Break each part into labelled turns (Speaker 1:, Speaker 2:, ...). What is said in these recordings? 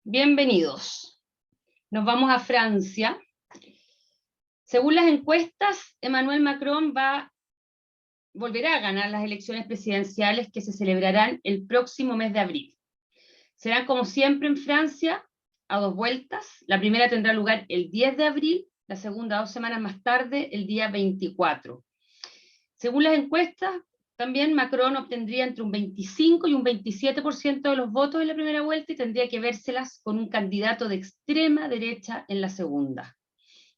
Speaker 1: Bienvenidos. Nos vamos a Francia. Según las encuestas, Emmanuel Macron volverá a ganar las elecciones presidenciales que se celebrarán el próximo mes de abril. Serán como siempre en Francia, a dos vueltas. La primera tendrá lugar el 10 de abril, la segunda 2 semanas más tarde, el día 24. Según las encuestas, también Macron obtendría entre un 25 y un 27% de los votos en la primera vuelta y tendría que vérselas con un candidato de extrema derecha en la segunda.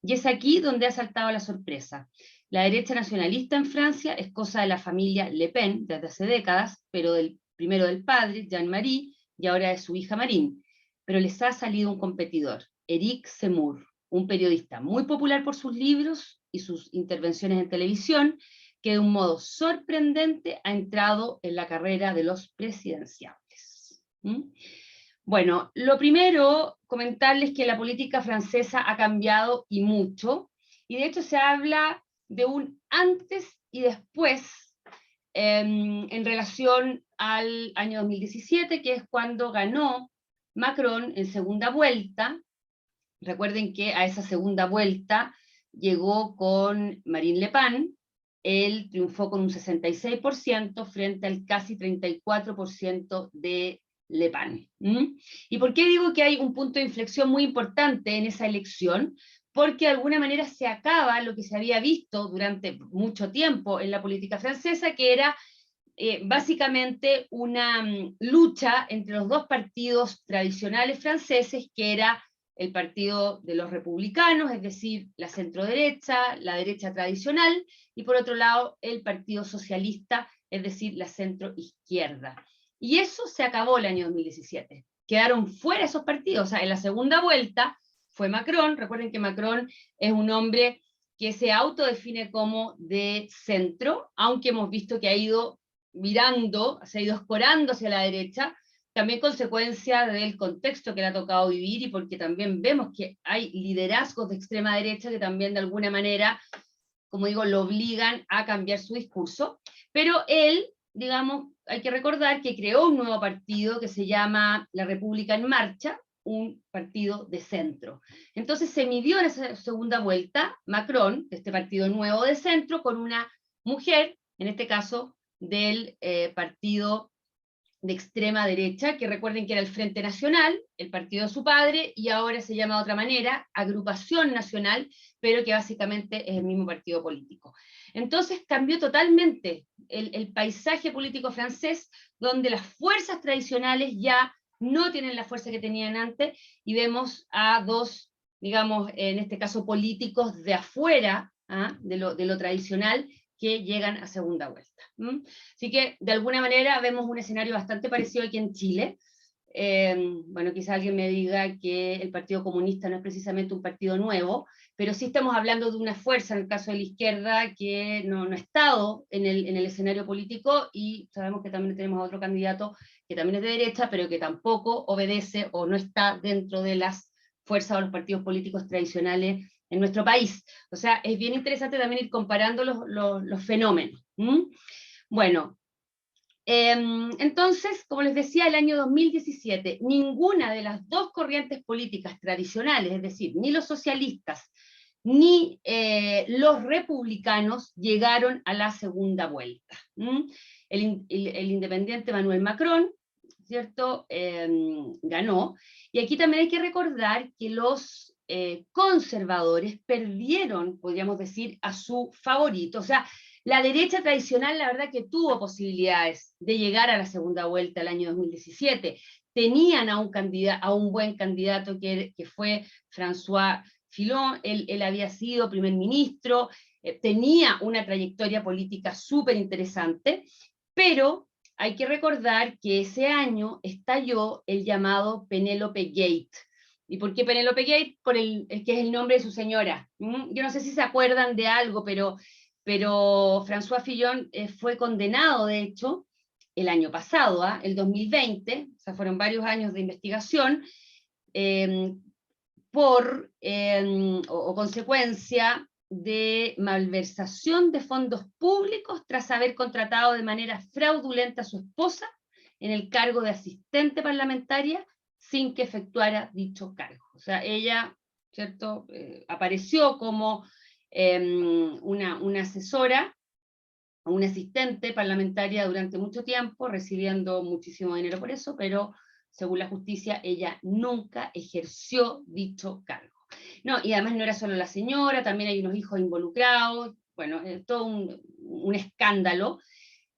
Speaker 1: Y es aquí donde ha saltado la sorpresa. La derecha nacionalista en Francia es cosa de la familia Le Pen desde hace décadas, pero primero del padre, Jean-Marie, y ahora de su hija Marine. Pero les ha salido un competidor, Éric Zemmour, un periodista muy popular por sus libros y sus intervenciones en televisión, que de un modo sorprendente ha entrado en la carrera de los presidenciables. Bueno, lo primero, comentarles que la política francesa ha cambiado y mucho, y de hecho se habla de un antes y después en relación al año 2017, que es cuando ganó Macron en segunda vuelta. Recuerden que a esa segunda vuelta llegó con Marine Le Pen. Él triunfó con un 66% frente al casi 34% de Le Pen. ¿Y por qué digo que hay un punto de inflexión muy importante en esa elección? Porque de alguna manera se acaba lo que se había visto durante mucho tiempo en la política francesa, que era básicamente una lucha entre los dos partidos tradicionales franceses, que era el partido de los republicanos, es decir, la centroderecha, la derecha tradicional, y por otro lado el partido socialista, es decir, la centroizquierda. Y eso se acabó el año 2017. Quedaron fuera esos partidos. O sea, en la segunda vuelta fue Macron. Recuerden que Macron es un hombre que se autodefine como de centro, aunque hemos visto que ha ido virando, se ha ido escorando hacia la derecha, también consecuencia del contexto que le ha tocado vivir y porque también vemos que hay liderazgos de extrema derecha que también de alguna manera, como digo, lo obligan a cambiar su discurso, pero él, digamos, hay que recordar que creó un nuevo partido que se llama La República en Marcha, un partido de centro. Entonces se midió en esa segunda vuelta Macron, este partido nuevo de centro, con una mujer, en este caso del partido de extrema derecha, que recuerden que era el Frente Nacional, el partido de su padre, y ahora se llama de otra manera, Agrupación Nacional, pero que básicamente es el mismo partido político. Entonces cambió totalmente el paisaje político francés, donde las fuerzas tradicionales ya no tienen la fuerza que tenían antes, y vemos a dos, digamos, en este caso políticos de afuera, de lo tradicional, que llegan a segunda vuelta. Así que, de alguna manera, vemos un escenario bastante parecido aquí en Chile. Bueno, quizá alguien me diga que el Partido Comunista no es precisamente un partido nuevo, pero sí estamos hablando de una fuerza, en el caso de la izquierda, que no ha estado en el escenario político, y sabemos que también tenemos a otro candidato que también es de derecha, pero que tampoco obedece o no está dentro de las fuerzas o los partidos políticos tradicionales en nuestro país. O sea, es bien interesante también ir comparando los fenómenos. Bueno, entonces, como les decía, el año 2017, ninguna de las dos corrientes políticas tradicionales, es decir, ni los socialistas ni los republicanos, llegaron a la segunda vuelta. El independiente Emmanuel Macron, ¿cierto?, ganó. Y aquí también hay que recordar que los conservadores perdieron, podríamos decir, a su favorito. O sea, la derecha tradicional, la verdad que tuvo posibilidades de llegar a la segunda vuelta el año 2017. Tenían a un buen candidato que fue François Fillon. Él había sido primer ministro, tenía una trayectoria política súper interesante, pero hay que recordar que ese año estalló el llamado Penélope Gate. ¿Y por qué Penélope Gate? Por el que es el nombre de su señora. Yo no sé si se acuerdan de algo, pero François Fillon fue condenado, de hecho, el año pasado, el 2020, o sea, fueron varios años de investigación, o consecuencia de malversación de fondos públicos tras haber contratado de manera fraudulenta a su esposa en el cargo de asistente parlamentaria sin que efectuara dicho cargo. O sea, ella, ¿cierto?, apareció como una asesora, una asistente parlamentaria durante mucho tiempo, recibiendo muchísimo dinero por eso, pero según la justicia, ella nunca ejerció dicho cargo. No, y además no era solo la señora, también hay unos hijos involucrados, bueno, todo un escándalo.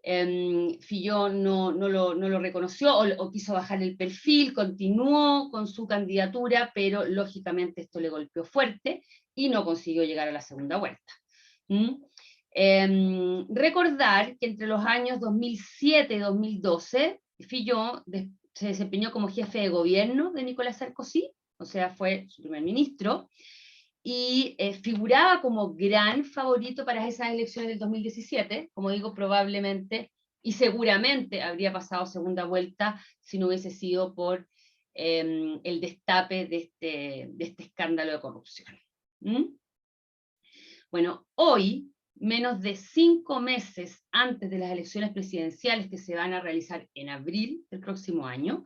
Speaker 1: Fillon no lo reconoció o quiso bajar el perfil, continuó con su candidatura, pero lógicamente esto le golpeó fuerte y no consiguió llegar a la segunda vuelta. Recordar que entre los años 2007 y 2012, Fillon se desempeñó como jefe de gobierno de Nicolas Sarkozy, o sea, fue su primer ministro, y figuraba como gran favorito para esas elecciones del 2017, como digo, probablemente y seguramente habría pasado segunda vuelta si no hubiese sido por el destape de este escándalo de corrupción. Bueno, hoy, menos de 5 meses antes de las elecciones presidenciales que se van a realizar en abril del próximo año,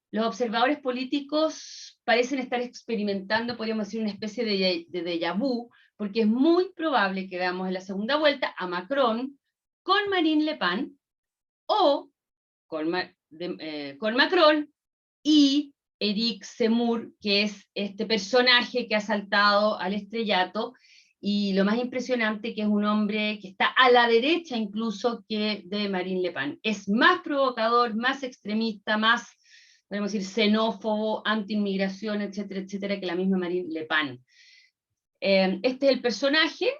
Speaker 1: los observadores políticos parecen estar experimentando, podríamos decir, una especie de déjà vu, porque es muy probable que veamos en la segunda vuelta a Macron con Marine Le Pen, o con Macron y Éric Zemmour, que es este personaje que ha saltado al estrellato, y lo más impresionante que es un hombre que está a la derecha incluso que de Marine Le Pen. Es más provocador, más extremista, más, podemos decir, xenófobo, anti-inmigración, etcétera, etcétera, que la misma Marine Le Pen. Este es el personaje,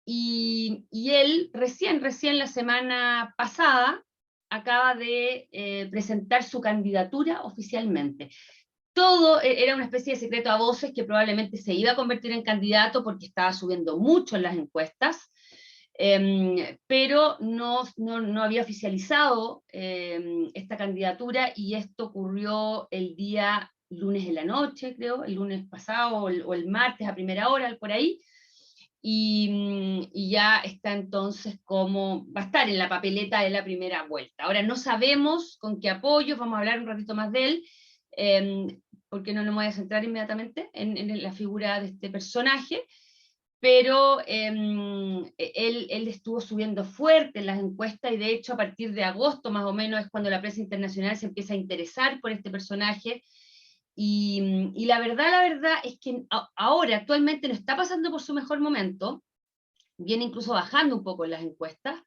Speaker 1: y él recién la semana pasada acaba de presentar su candidatura oficialmente. Todo era una especie de secreto a voces que probablemente se iba a convertir en candidato porque estaba subiendo mucho en las encuestas, pero no había oficializado esta candidatura, y esto ocurrió el día lunes en la noche, creo, el lunes pasado o el martes a primera hora, por ahí, y ya está entonces como, va a estar en la papeleta de la primera vuelta. Ahora no sabemos con qué apoyos, vamos a hablar un ratito más de él, porque no nos voy a centrar inmediatamente en la figura de este personaje, pero él estuvo subiendo fuerte en las encuestas, y de hecho a partir de agosto más o menos es cuando la prensa internacional se empieza a interesar por este personaje, y la verdad es que ahora actualmente no está pasando por su mejor momento, viene incluso bajando un poco en las encuestas.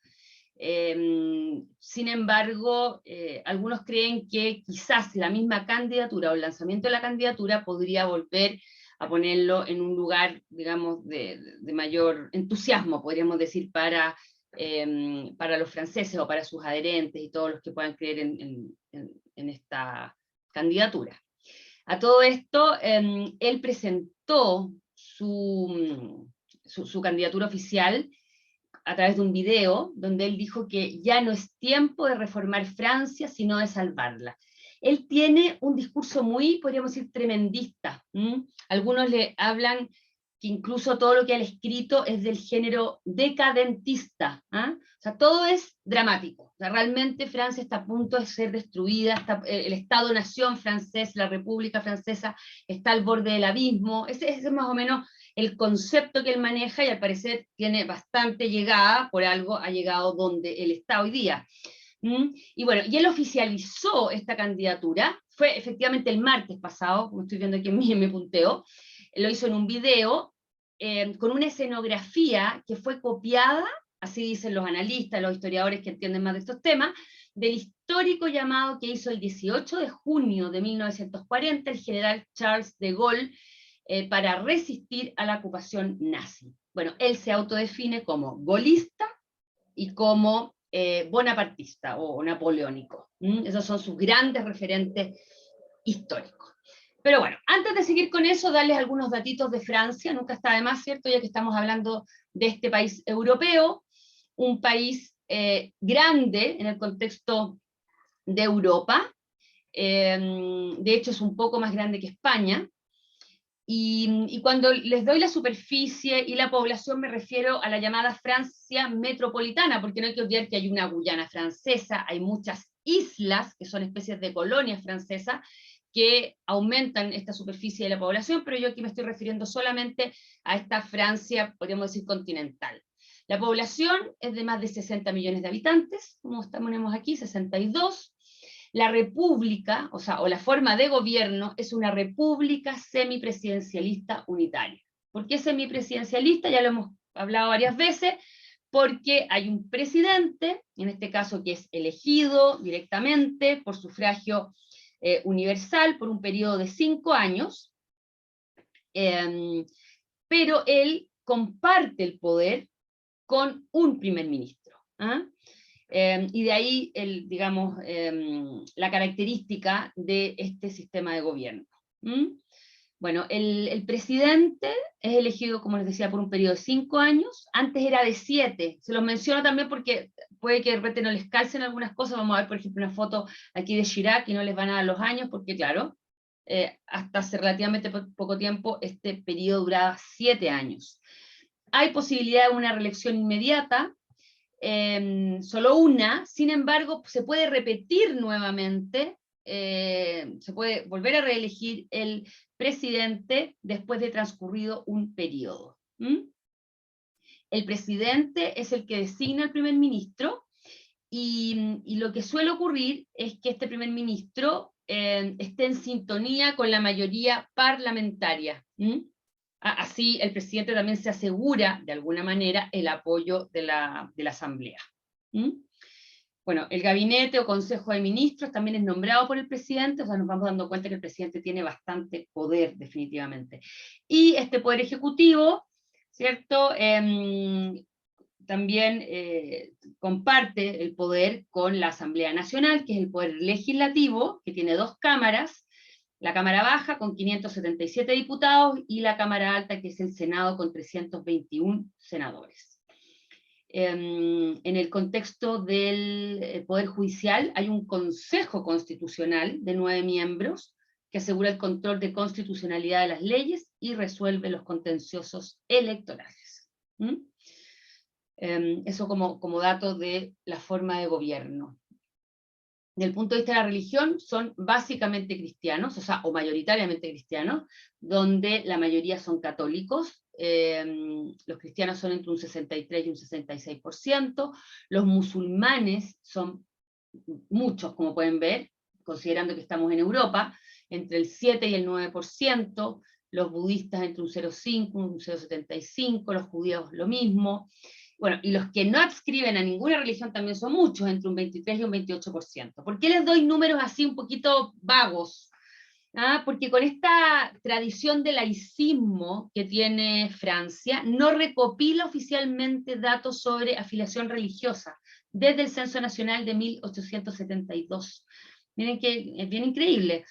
Speaker 1: Sin embargo, algunos creen que quizás la misma candidatura o el lanzamiento de la candidatura podría volver a ponerlo en un lugar, digamos, de mayor entusiasmo, podríamos decir, para los franceses o para sus adherentes y todos los que puedan creer en esta candidatura. A todo esto, él presentó su candidatura oficial a través de un video donde él dijo que ya no es tiempo de reformar Francia, sino de salvarla. Él tiene un discurso muy, podríamos decir, tremendista. Algunos le hablan que incluso todo lo que él ha escrito es del género decadentista. O sea, todo es dramático. O sea, realmente Francia está a punto de ser destruida, el Estado-nación francés, la República Francesa, está al borde del abismo. Ese es más o menos el concepto que él maneja, y al parecer tiene bastante llegada, por algo ha llegado donde él está hoy día. Y bueno, y él oficializó esta candidatura, fue efectivamente el martes pasado, como estoy viendo aquí en mi punteo, lo hizo en un video, con una escenografía que fue copiada, así dicen los analistas, los historiadores que entienden más de estos temas, del histórico llamado que hizo el 18 de junio de 1940 el general Charles de Gaulle, para resistir a la ocupación nazi. Bueno, él se autodefine como golista y como bonapartista o napoleónico. Esos son sus grandes referentes históricos. Pero bueno, antes de seguir con eso, darles algunos datitos de Francia, nunca está de más, ¿cierto? Ya que estamos hablando de este país europeo, un país grande en el contexto de Europa, de hecho es un poco más grande que España, y cuando les doy la superficie y la población me refiero a la llamada Francia metropolitana, porque no hay que olvidar que hay una Guyana francesa, hay muchas islas que son especies de colonias francesas, que aumentan esta superficie de la población, pero yo aquí me estoy refiriendo solamente a esta Francia, podríamos decir, continental. La población es de más de 60 millones de habitantes, como tenemos aquí, 62. La república, o la forma de gobierno, es una república semipresidencialista unitaria. ¿Por qué semipresidencialista? Ya lo hemos hablado varias veces, porque hay un presidente, en este caso que es elegido directamente por sufragio universal por un periodo de 5 años, pero él comparte el poder con un primer ministro. ¿Ah? Y de ahí, digamos, la característica de este sistema de gobierno. Bueno, el presidente es elegido, como les decía, por un periodo de 5 años, antes era de 7, se los menciono también porque puede que de repente no les calcen algunas cosas, vamos a ver por ejemplo una foto aquí de Chirac y no les van a dar los años, porque claro, hasta hace relativamente poco tiempo este periodo duraba 7 años. Hay posibilidad de una reelección inmediata, solo una, sin embargo se puede repetir nuevamente, se puede volver a reelegir el presidente después de transcurrido un periodo. El presidente es el que designa al primer ministro, y lo que suele ocurrir es que este primer ministro esté en sintonía con la mayoría parlamentaria. Así el presidente también se asegura, de alguna manera, el apoyo de la asamblea. Bueno, el gabinete o consejo de ministros también es nombrado por el presidente, o sea, nos vamos dando cuenta que el presidente tiene bastante poder, definitivamente. Y este poder ejecutivo, ¿cierto? También comparte el poder con la Asamblea Nacional, que es el poder legislativo, que tiene 2 cámaras, la Cámara Baja con 577 diputados y la Cámara Alta, que es el Senado, con 321 senadores. En el contexto del Poder Judicial hay un Consejo Constitucional de 9 miembros que asegura el control de constitucionalidad de las leyes y resuelve los contenciosos electorales. Eso como dato de la forma de gobierno. Desde el punto de vista de la religión, son básicamente cristianos, o mayoritariamente cristianos, donde la mayoría son católicos. Los cristianos son entre un 63 y un 66%, los musulmanes son muchos, como pueden ver, considerando que estamos en Europa, entre el 7 y el 9%, los budistas entre un 0,5, un 0,75, los judíos lo mismo. Bueno, y los que no adscriben a ninguna religión también son muchos, entre un 23 y un 28%. ¿Por qué les doy números así un poquito vagos? Porque con esta tradición de laicismo que tiene Francia, no recopila oficialmente datos sobre afiliación religiosa, desde el Censo Nacional de 1872. Miren que es bien increíble.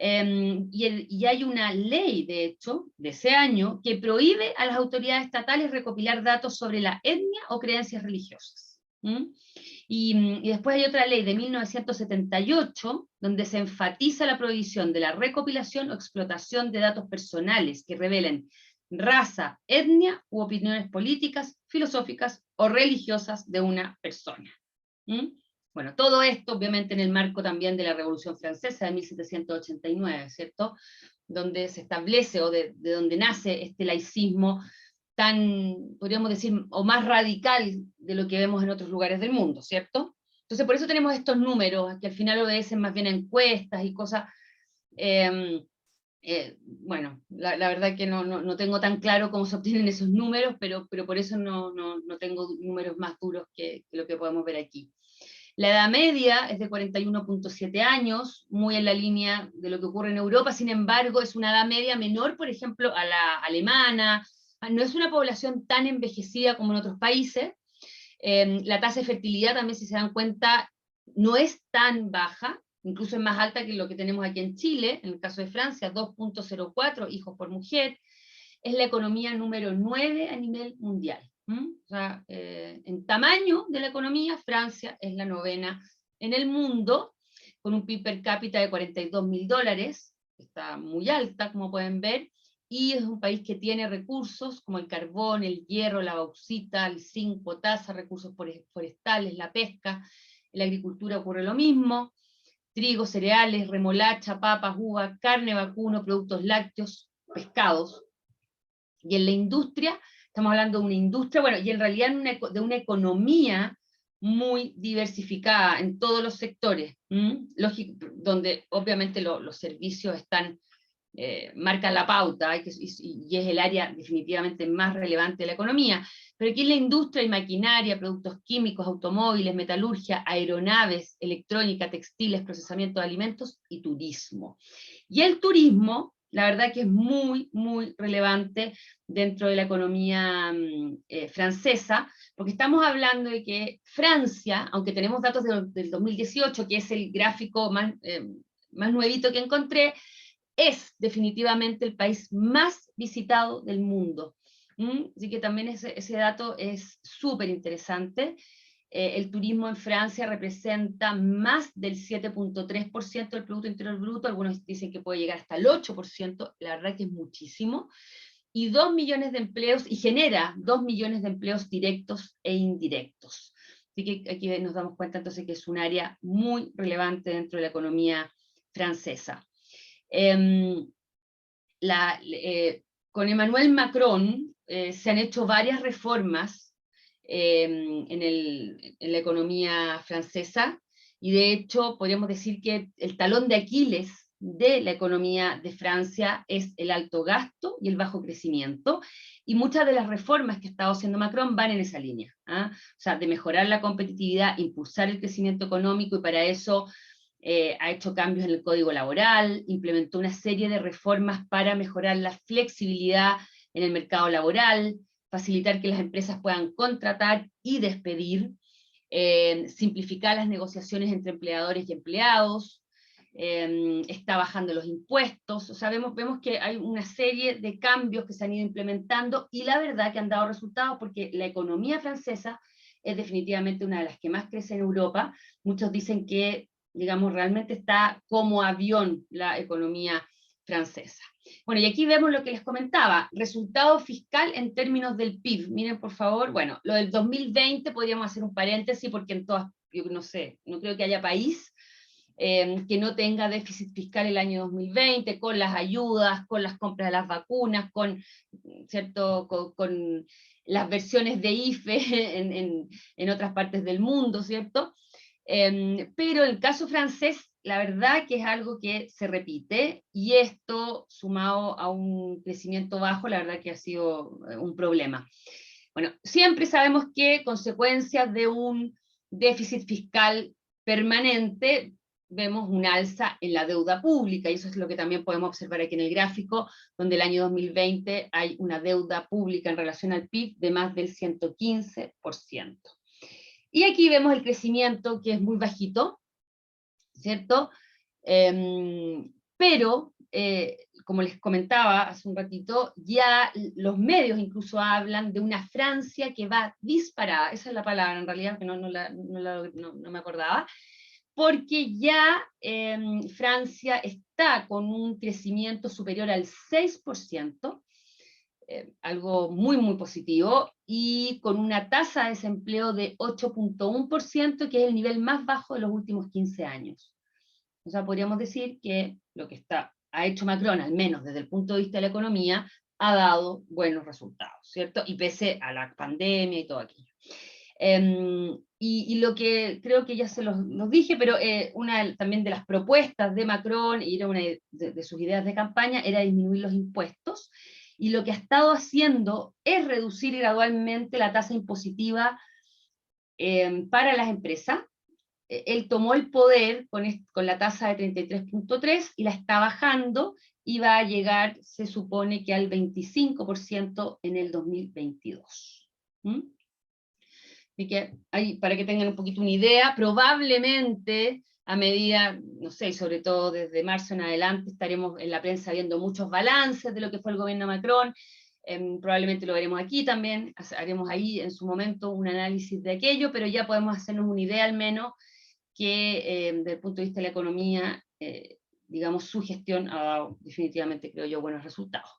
Speaker 1: Y hay una ley, de hecho, de ese año, que prohíbe a las autoridades estatales recopilar datos sobre la etnia o creencias religiosas. Y después hay otra ley de 1978, donde se enfatiza la prohibición de la recopilación o explotación de datos personales que revelen raza, etnia u opiniones políticas, filosóficas o religiosas de una persona. Bueno, todo esto obviamente en el marco también de la Revolución Francesa de 1789, ¿cierto? Donde se establece, o de donde nace este laicismo tan, podríamos decir, o más radical de lo que vemos en otros lugares del mundo, ¿cierto? Entonces por eso tenemos estos números, que al final obedecen más bien a encuestas y cosas. Bueno, la verdad que no tengo tan claro cómo se obtienen esos números, pero por eso no tengo números más duros que lo que podemos ver aquí. La edad media es de 41,7 años, muy en la línea de lo que ocurre en Europa, sin embargo es una edad media menor, por ejemplo, a la alemana. No es una población tan envejecida como en otros países. La tasa de fertilidad también, si se dan cuenta, no es tan baja, incluso es más alta que lo que tenemos aquí en Chile, en el caso de Francia, 2,04 hijos por mujer. Es la economía número 9 a nivel mundial. O sea, en tamaño de la economía, Francia es la 9ª en el mundo, con un PIB per cápita de $42.000, está muy alta, como pueden ver, y es un país que tiene recursos como el carbón, el hierro, la bauxita, el zinc, potasa, recursos forestales, la pesca, en la agricultura ocurre lo mismo, trigo, cereales, remolacha, papas, uva, carne vacuno, productos lácteos, pescados. Y en la industria, estamos hablando de una industria, bueno, y en realidad de una economía muy diversificada en todos los sectores, donde obviamente los servicios están, marcan la pauta, y es el área definitivamente más relevante de la economía. Pero aquí en la industria hay maquinaria, productos químicos, automóviles, metalurgia, aeronaves, electrónica, textiles, procesamiento de alimentos y turismo. Y el turismo, la verdad que es muy, muy relevante dentro de la economía francesa, porque estamos hablando de que Francia, aunque tenemos datos del 2018, que es el gráfico más nuevito que encontré, es definitivamente el país más visitado del mundo. Así que también ese dato es súper interesante. El turismo en Francia representa más del 7.3% del Producto Interior Bruto, algunos dicen que puede llegar hasta el 8%, la verdad que es muchísimo, y 2 millones de empleos, y genera 2 millones de empleos directos e indirectos. Así que aquí nos damos cuenta entonces que es un área muy relevante dentro de la economía francesa. Con Emmanuel Macron se han hecho varias reformas en la economía francesa, y de hecho podríamos decir que el talón de Aquiles de la economía de Francia es el alto gasto y el bajo crecimiento, y muchas de las reformas que ha estado haciendo Macron van en esa línea, o sea, de mejorar la competitividad, impulsar el crecimiento económico, y para eso ha hecho cambios en el código laboral, implementó una serie de reformas para mejorar la flexibilidad en el mercado laboral, facilitar que las empresas puedan contratar y despedir, simplificar las negociaciones entre empleadores y empleados, está bajando los impuestos, o sea, vemos que hay una serie de cambios que se han ido implementando, y la verdad que han dado resultados, porque la economía francesa es definitivamente una de las que más crece en Europa. Muchos dicen que, digamos, realmente está como avión la economía francesa. Bueno, y aquí vemos lo que les comentaba, resultado fiscal en términos del PIB. Miren, por favor, bueno, lo del 2020 podríamos hacer un paréntesis, porque en todas, yo no sé, no creo que haya país que no tenga déficit fiscal el año 2020, con las ayudas, con las compras de las vacunas, ¿cierto? Con las versiones de IFE en otras partes del mundo, ¿cierto? Pero el caso francés, la verdad que es algo que se repite, y esto sumado a un crecimiento bajo, la verdad que ha sido un problema. Bueno, siempre sabemos que consecuencias de un déficit fiscal permanente, vemos un alza en la deuda pública, y eso es lo que también podemos observar aquí en el gráfico, donde el año 2020 hay una deuda pública en relación al PIB de más del 115%. Y aquí vemos el crecimiento, que es muy bajito, ¿cierto? Pero, como les comentaba hace un ratito, ya los medios incluso hablan de una Francia que va disparada, esa es la palabra en realidad, que no me acordaba, porque ya Francia está con un crecimiento superior al 6%, algo muy, muy positivo, y con una tasa de desempleo de 8.1%, que es el nivel más bajo de los últimos 15 años. O sea, podríamos decir que lo que ha hecho Macron, al menos desde el punto de vista de la economía, ha dado buenos resultados, ¿cierto? Y pese a la pandemia y todo aquello. Y lo que creo que ya se los dije, pero una también de las propuestas de Macron, y era una de sus ideas de campaña, era disminuir los impuestos, y lo que ha estado haciendo es reducir gradualmente la tasa impositiva para las empresas. Él tomó el poder con la tasa de 33.3 y la está bajando, y va a llegar, se supone que al 25% en el 2022. Así que ahí, para que tengan un poquito una idea, probablemente a medida, no sé, sobre todo desde marzo en adelante, estaremos en la prensa viendo muchos balances de lo que fue el gobierno de Macron, probablemente lo veremos aquí también, haremos ahí en su momento un análisis de aquello, pero ya podemos hacernos una idea al menos que desde el punto de vista de la economía, digamos, su gestión ha dado definitivamente, creo yo, buenos resultados.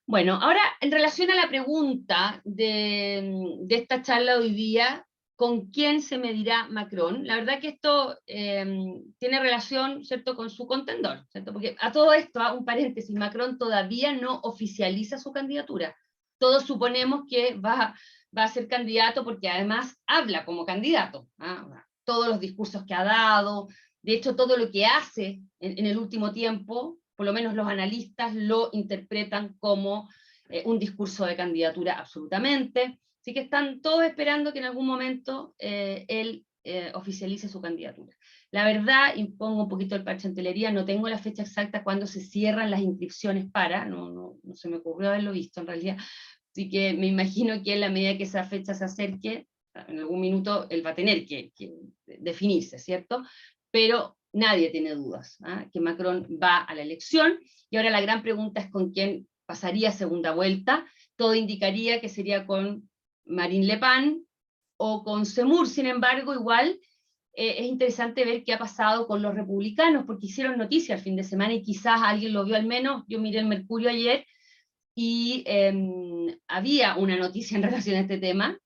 Speaker 1: Bueno, ahora en relación a la pregunta de esta charla hoy día, ¿con quién se medirá Macron? La verdad que esto tiene relación, ¿cierto?, con su contendor, ¿cierto? Porque a todo esto, un paréntesis, Macron todavía no oficializa su candidatura. Todos suponemos que va a ser candidato porque además habla como candidato, ¿ah? Todos los discursos que ha dado, de hecho todo lo que hace en el último tiempo, por lo menos los analistas lo interpretan como un discurso de candidatura absolutamente. Así que están todos esperando que en algún momento él oficialice su candidatura. La verdad, y pongo un poquito el parche en telería, no tengo la fecha exacta cuando se cierran las inscripciones no se me ocurrió haberlo visto en realidad, así que me imagino que en la medida que esa fecha se acerque, en algún minuto él va a tener que definirse, ¿cierto? Pero nadie tiene dudas, que Macron va a la elección, y ahora la gran pregunta es con quién pasaría segunda vuelta. Todo indicaría que sería con Marine Le Pen o con Zemmour. Sin embargo, igual es interesante ver qué ha pasado con los republicanos, porque hicieron noticia el fin de semana y quizás alguien lo vio, al menos yo miré el Mercurio ayer y había una noticia en relación a este tema,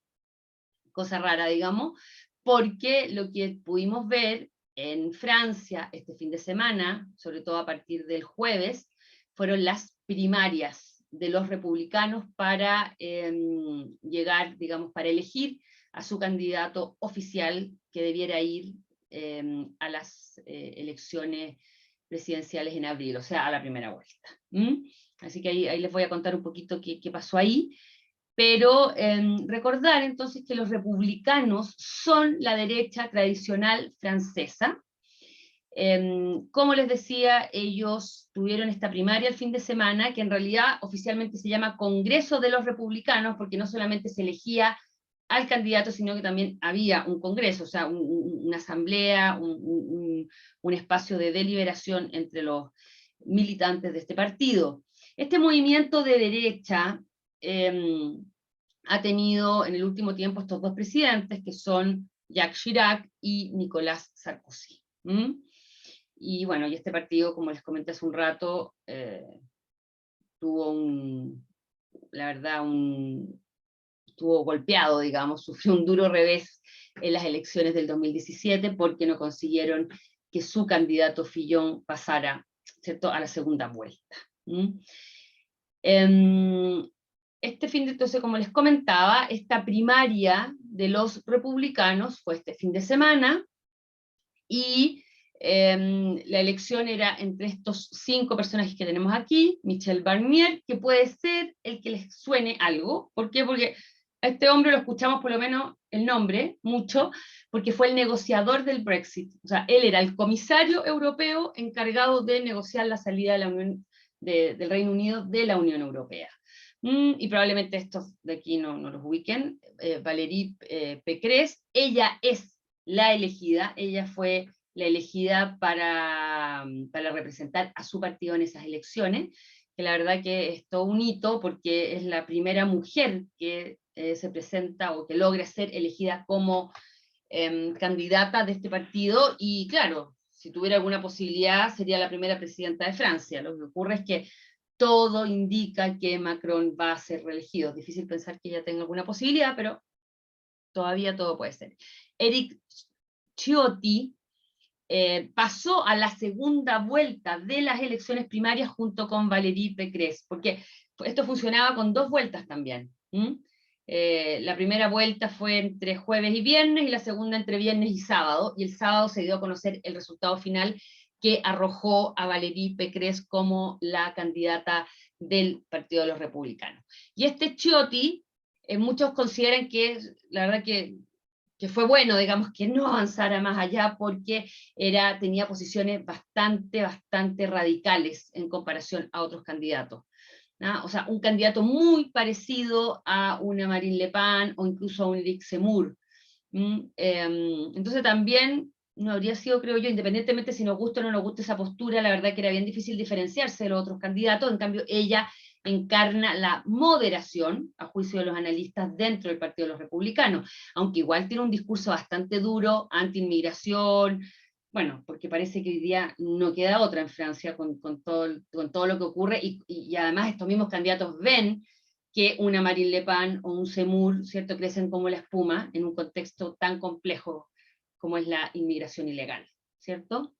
Speaker 1: cosa rara, digamos, porque lo que pudimos ver en Francia este fin de semana, sobre todo a partir del jueves, fueron las primarias de los republicanos para llegar, digamos, para elegir a su candidato oficial que debiera ir a las elecciones presidenciales en abril, o sea, a la primera vuelta. Así que ahí les voy a contar un poquito qué pasó ahí. Pero recordar entonces que los republicanos son la derecha tradicional francesa. Como les decía, ellos tuvieron esta primaria el fin de semana, que en realidad oficialmente se llama Congreso de los Republicanos, porque no solamente se elegía al candidato, sino que también había un congreso, o sea, una asamblea, un espacio de deliberación entre los militantes de este partido. Este movimiento de derecha ha tenido en el último tiempo estos dos presidentes, que son Jacques Chirac y Nicolas Sarkozy. Y bueno, y este partido, como les comenté hace un rato, tuvo la verdad, estuvo golpeado, digamos, sufrió un duro revés en las elecciones del 2017 porque no consiguieron que su candidato Fillon pasara, ¿cierto?, a la segunda vuelta. Este fin de, entonces, como les comentaba, esta primaria de los republicanos fue este fin de semana, y la elección era entre estos 5 personajes que tenemos aquí. Michel Barnier, que puede ser el que les suene algo. ¿Por qué? Porque a este hombre lo escuchamos por lo menos el nombre, mucho, porque fue el negociador del Brexit. O sea, él era el comisario europeo encargado de negociar la salida de la Unión, del Reino Unido de la Unión Europea. Y probablemente estos de aquí no los ubiquen. Valérie Pécresse, ella es la elegida, ella fue la elegida para representar a su partido en esas elecciones, que la verdad que es todo un hito, porque es la primera mujer que se presenta o que logra ser elegida como candidata de este partido, y claro, si tuviera alguna posibilidad sería la primera presidenta de Francia. Lo que ocurre es que todo indica que Macron va a ser reelegido. Es difícil pensar que ella tenga alguna posibilidad, pero todavía todo puede ser. Éric Ciotti pasó a la segunda vuelta de las elecciones primarias junto con Valérie Pécresse, porque esto funcionaba con 2 vueltas también. La primera vuelta fue entre jueves y viernes, y la segunda entre viernes y sábado, y el sábado se dio a conocer el resultado final, que arrojó a Valérie Pécresse como la candidata del Partido de los Republicanos. Y este Ciotti, muchos consideran que, la verdad que fue bueno, digamos, que no avanzara más allá, porque tenía posiciones bastante radicales en comparación a otros candidatos. O sea, un candidato muy parecido a una Marine Le Pen o incluso a un Eric Zemmour. Entonces también no habría sido, creo yo, independientemente si nos gusta o no nos gusta esa postura, la verdad que era bien difícil diferenciarse de los otros candidatos. En cambio, ella encarna la moderación, a juicio de los analistas, dentro del Partido de los Republicanos, aunque igual tiene un discurso bastante duro, anti-inmigración, bueno, porque parece que hoy día no queda otra en Francia con todo lo que ocurre, y además estos mismos candidatos ven que una Marine Le Pen o un Zemmour, ¿cierto?, crecen como la espuma en un contexto tan complejo como es la inmigración ilegal, ¿cierto?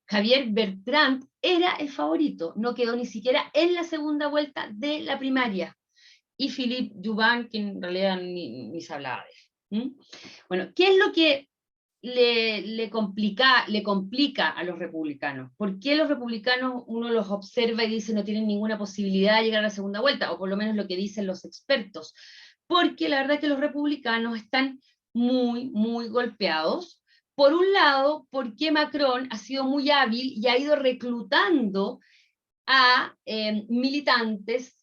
Speaker 1: Javier Bertrand era el favorito, no quedó ni siquiera en la segunda vuelta de la primaria, y Philippe Juvin, que en realidad ni se hablaba de él. Bueno, ¿qué es lo que le complica a los republicanos? ¿Por qué los republicanos uno los observa y dice no tienen ninguna posibilidad de llegar a la segunda vuelta? O por lo menos lo que dicen los expertos. Porque la verdad es que los republicanos están muy, muy golpeados. Por un lado, porque Macron ha sido muy hábil y ha ido reclutando a militantes,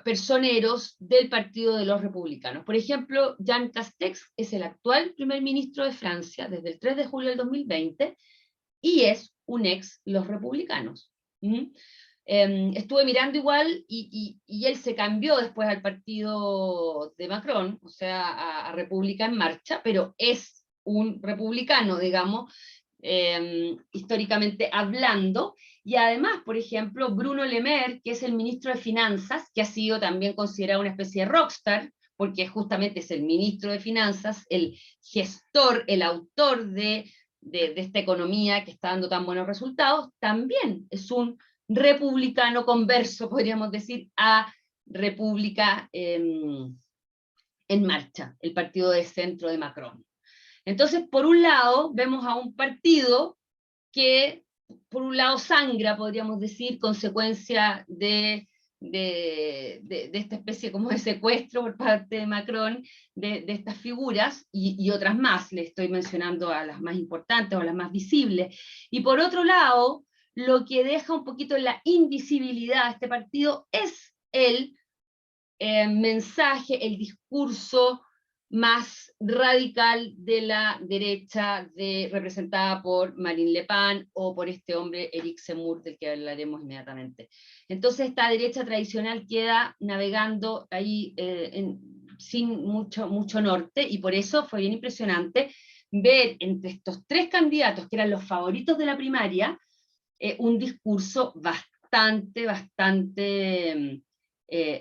Speaker 1: personeros del Partido de los Republicanos. Por ejemplo, Jean Castex es el actual primer ministro de Francia desde el 3 de julio del 2020 y es un ex los republicanos. Estuve mirando igual y él se cambió después al partido de Macron, o sea, a República en Marcha, pero es un republicano, digamos, históricamente hablando, y además, por ejemplo, Bruno Le Maire, que es el ministro de Finanzas, que ha sido también considerado una especie de rockstar, porque justamente es el ministro de Finanzas, el gestor, el autor de esta economía que está dando tan buenos resultados, también es un republicano converso, podríamos decir, a República en Marcha, el partido de centro de Macron. Entonces, por un lado, vemos a un partido que, por un lado, sangra, podríamos decir, consecuencia de esta especie como de secuestro por parte de Macron de estas figuras, y otras más, le estoy mencionando a las más importantes o a las más visibles. Y por otro lado, lo que deja un poquito en la invisibilidad a este partido es el mensaje, el discurso más radical de la derecha, representada por Marine Le Pen o por este hombre Eric Zemmour, del que hablaremos inmediatamente. Entonces esta derecha tradicional queda navegando ahí sin mucho norte, y por eso fue bien impresionante ver entre estos tres candidatos, que eran los favoritos de la primaria, un discurso bastante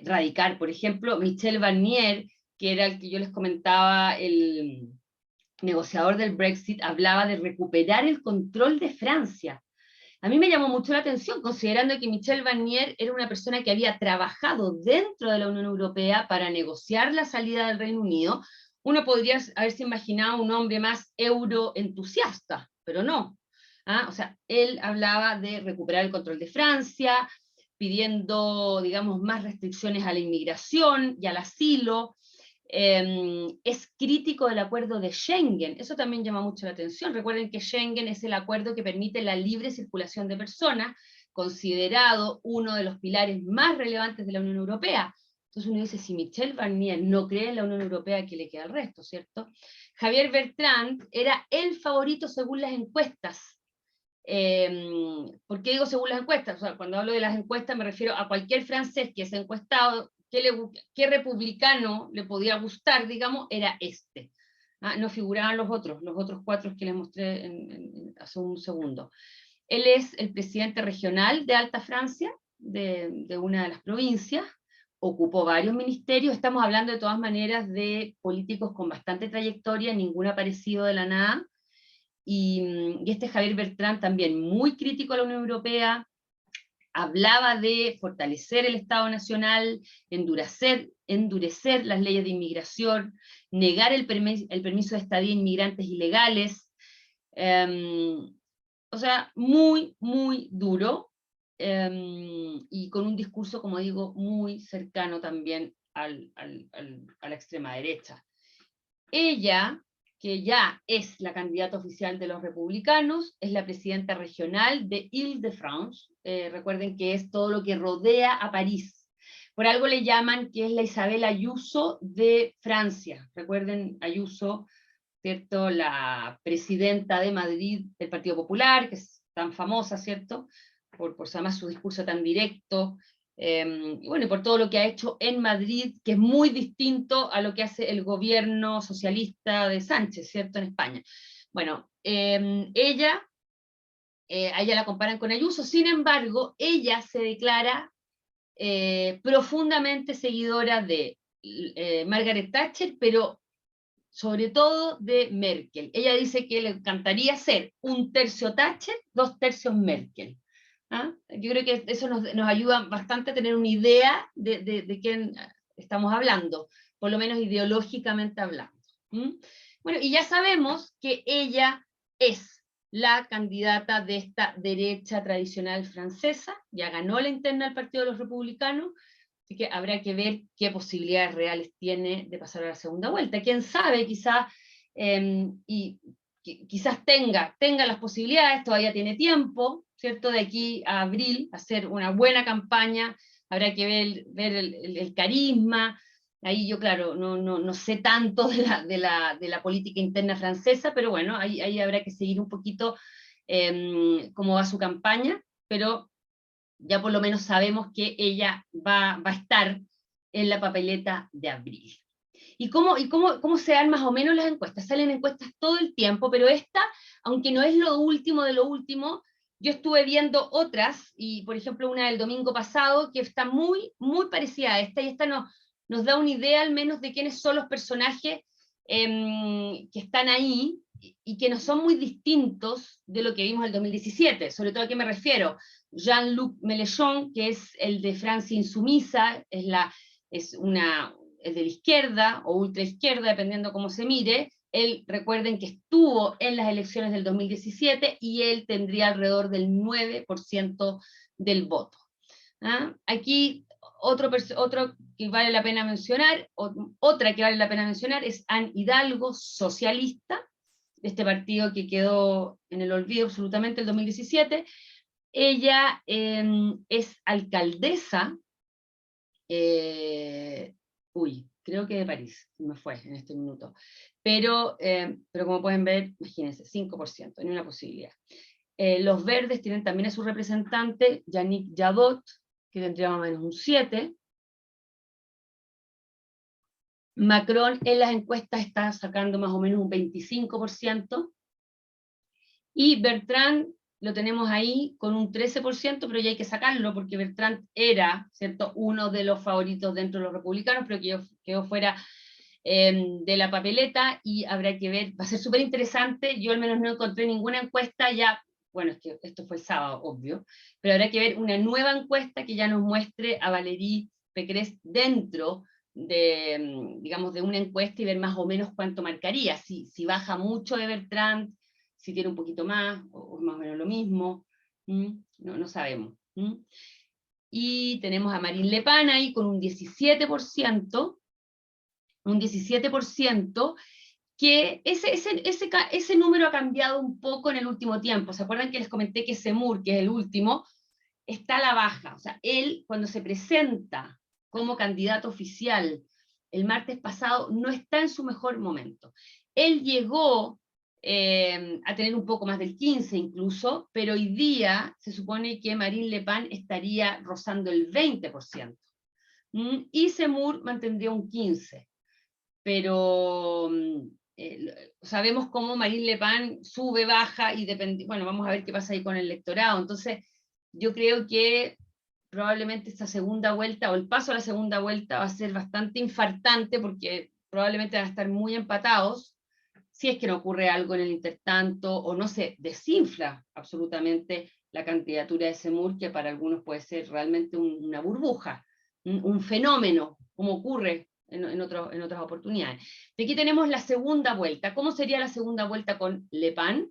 Speaker 1: radical. Por ejemplo, Michel Barnier, que era el que yo les comentaba, el negociador del Brexit, hablaba de recuperar el control de Francia. A mí me llamó mucho la atención, considerando que Michel Barnier era una persona que había trabajado dentro de la Unión Europea para negociar la salida del Reino Unido. Uno podría haberse imaginado un hombre más euroentusiasta, pero no. O sea, él hablaba de recuperar el control de Francia, pidiendo, digamos, más restricciones a la inmigración y al asilo. Es crítico del acuerdo de Schengen, eso también llama mucho la atención. Recuerden que Schengen es el acuerdo que permite la libre circulación de personas, considerado uno de los pilares más relevantes de la Unión Europea. Entonces uno dice, si Michel Barnier no cree en la Unión Europea, ¿qué le queda al resto, cierto? Javier Bertrand era el favorito según las encuestas. ¿Por qué digo según las encuestas? O sea, cuando hablo de las encuestas me refiero a cualquier francés que es encuestado, qué republicano le podía gustar, digamos, era este. No figuraban los otros cuatro que les mostré hace un segundo. Él es el presidente regional de Alta Francia, de una de las provincias, ocupó varios ministerios. Estamos hablando de todas maneras de políticos con bastante trayectoria, ningún aparecido de la nada. Y este Javier Bertrand también muy crítico a la Unión Europea, hablaba de fortalecer el Estado Nacional, endurecer las leyes de inmigración, negar el permiso de estadía a inmigrantes ilegales, o sea, muy duro, y con un discurso, como digo, muy cercano también a la extrema derecha. Ella, que ya es la candidata oficial de los republicanos, es la presidenta regional de Île-de-France. Recuerden que es todo lo que rodea a París. Por algo le llaman que es la Isabel Ayuso de Francia. Recuerden, Ayuso, ¿cierto?, la presidenta de Madrid del Partido Popular, que es tan famosa, ¿cierto?, por además su discurso tan directo, y bueno, y por todo lo que ha hecho en Madrid, que es muy distinto a lo que hace el gobierno socialista de Sánchez, ¿cierto?, en España. Bueno, a ella la comparan con Ayuso, sin embargo, ella se declara profundamente seguidora de Margaret Thatcher, pero sobre todo de Merkel. Ella dice que le encantaría ser 1/3 Thatcher, 2/3 Merkel. ¿Ah? Yo creo que eso nos ayuda bastante a tener una idea de quién estamos hablando, por lo menos ideológicamente hablando. Bueno, y ya sabemos que ella es la candidata de esta derecha tradicional francesa, ya ganó la interna del Partido de los Republicanos, así que habrá que ver qué posibilidades reales tiene de pasar a la segunda vuelta. Quién sabe, quizás, quizás tenga las posibilidades, todavía tiene tiempo, ¿cierto? De aquí a abril, hacer una buena campaña, habrá que ver el carisma. Ahí yo, claro, no sé tanto de la política interna francesa, pero bueno, ahí habrá que seguir un poquito cómo va su campaña, pero ya por lo menos sabemos que ella va a estar en la papeleta de abril. ¿Y cómo se dan más o menos las encuestas? Salen encuestas todo el tiempo, pero esta, aunque no es lo último de lo último, yo estuve viendo otras, y por ejemplo una del domingo pasado, que está muy parecida a esta, y esta nos da una idea al menos de quiénes son los personajes que están ahí, y que no son muy distintos de lo que vimos en el 2017. Sobre todo, ¿a qué me refiero? Jean-Luc Mélenchon, que es el de Francia Insumisa, es de la izquierda o ultraizquierda, dependiendo cómo se mire. Él, recuerden que estuvo en las elecciones del 2017 y él tendría alrededor del 9% del voto. ¿Ah? Aquí otro que vale la pena mencionar, otra que vale la pena mencionar es Anne Hidalgo, socialista, de este partido que quedó en el olvido absolutamente el 2017. Ella es alcaldesa, creo que de París, me fue en este minuto, pero como pueden ver, imagínense, 5%, ni una posibilidad. Los verdes tienen también a su representante, Yannick Jadot, que tendría más o menos un 7%. Macron en las encuestas está sacando más o menos un 25%, y Bertrand lo tenemos ahí con un 13%, pero ya hay que sacarlo, porque Bertrand era, ¿cierto?, uno de los favoritos dentro de los republicanos, pero quedó fuera de la papeleta, y habrá que ver, va a ser súper interesante. Yo al menos no encontré ninguna encuesta ya, bueno, es que esto fue el sábado, obvio, pero habrá que ver una nueva encuesta que ya nos muestre a Valérie Pécresse dentro de, digamos, de una encuesta, y ver más o menos cuánto marcaría, si baja mucho de Bertrand, si tiene un poquito más, o más o menos lo mismo, no sabemos. Y tenemos a Marine Le Pen ahí con un 17%, que ese número ha cambiado un poco en el último tiempo. ¿Se acuerdan que les comenté que Zemmour, que es el último, está a la baja? O sea, él, cuando se presenta como candidato oficial el martes pasado, no está en su mejor momento. Él llegó a tener un poco más del 15 incluso, pero hoy día se supone que Marine Le Pen estaría rozando el 20%, y Zemmour mantendría un 15%. Pero sabemos cómo Marine Le Pen sube, baja, y bueno, vamos a ver qué pasa ahí con el electorado. Entonces, yo creo que probablemente esta segunda vuelta, o el paso a la segunda vuelta, va a ser bastante infartante, porque probablemente van a estar muy empatados, si es que no ocurre algo en el intertanto, o no se desinfla absolutamente la candidatura de Zemmour, que para algunos puede ser realmente una burbuja, un fenómeno, como ocurre en otras oportunidades. De aquí tenemos la segunda vuelta. ¿Cómo sería la segunda vuelta con Le Pen?